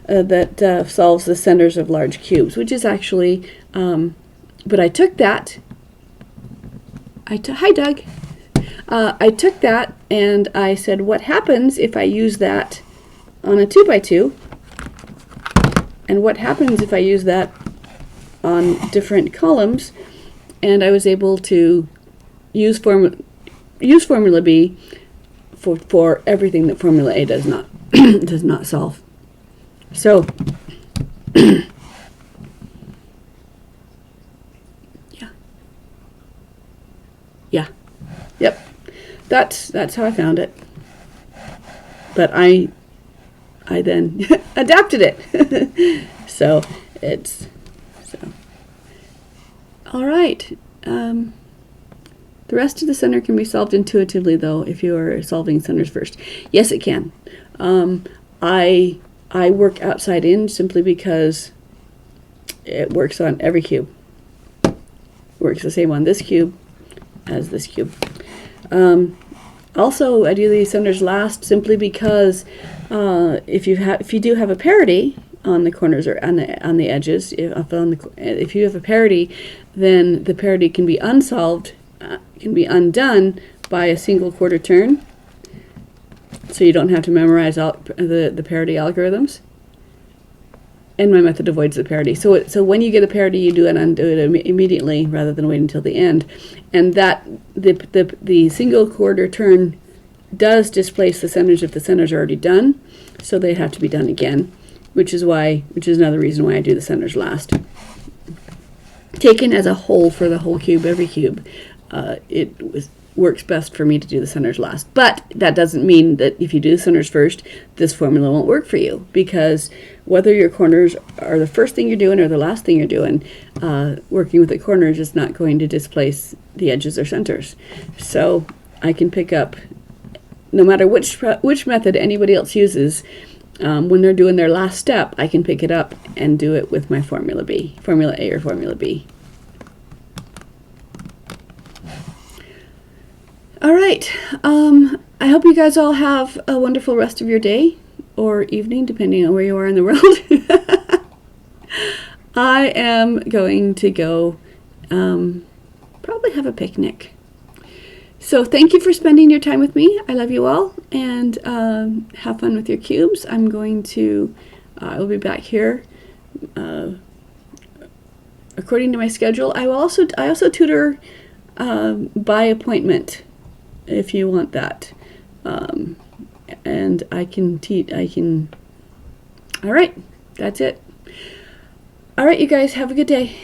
that solves the centers of large cubes, which is actually But I took that. Hi, Doug. I took that and I said, what happens if I use that on a 2x2? And what happens if I use that on different columns? And I was able to use Formula B for everything that Formula A does not does not solve. So yeah, yep. That's how I found it. But I then adapted it. So it's all right. The rest of the center can be solved intuitively, though, if you are solving centers first. Yes, it can. I work outside in simply because it works on every cube. Works the same on this cube as this cube. Also, I do these centers last simply because if you do have a parity on the corners or on the edges, if you have a parity, then the parity can be unsolved, can be undone by a single quarter turn. So you don't have to memorize all the parity algorithms. And my method avoids the parity. So when you get a parity, you undo it immediately rather than wait until the end. And that the single quarter turn does displace the centers if the centers are already done. So they have to be done again, which is another reason why I do the centers last. Taken as a whole for the whole cube, every cube, works best for me to do the centers last. But that doesn't mean that if you do the centers first, this formula won't work for you, because whether your corners are the first thing you're doing or the last thing you're doing, working with the corners is not going to displace the edges or centers. So I can pick up, no matter which method anybody else uses, when they're doing their last step, I can pick it up and do it with my Formula B, Formula A or Formula B. All right. I hope you guys all have a wonderful rest of your day or evening, depending on where you are in the world. I am going to go probably have a picnic. So thank you for spending your time with me. I love you all, and have fun with your cubes. I'm going to, I'll be back here according to my schedule. I also tutor by appointment if you want that. And I can, all right, that's it. All right, you guys, have a good day.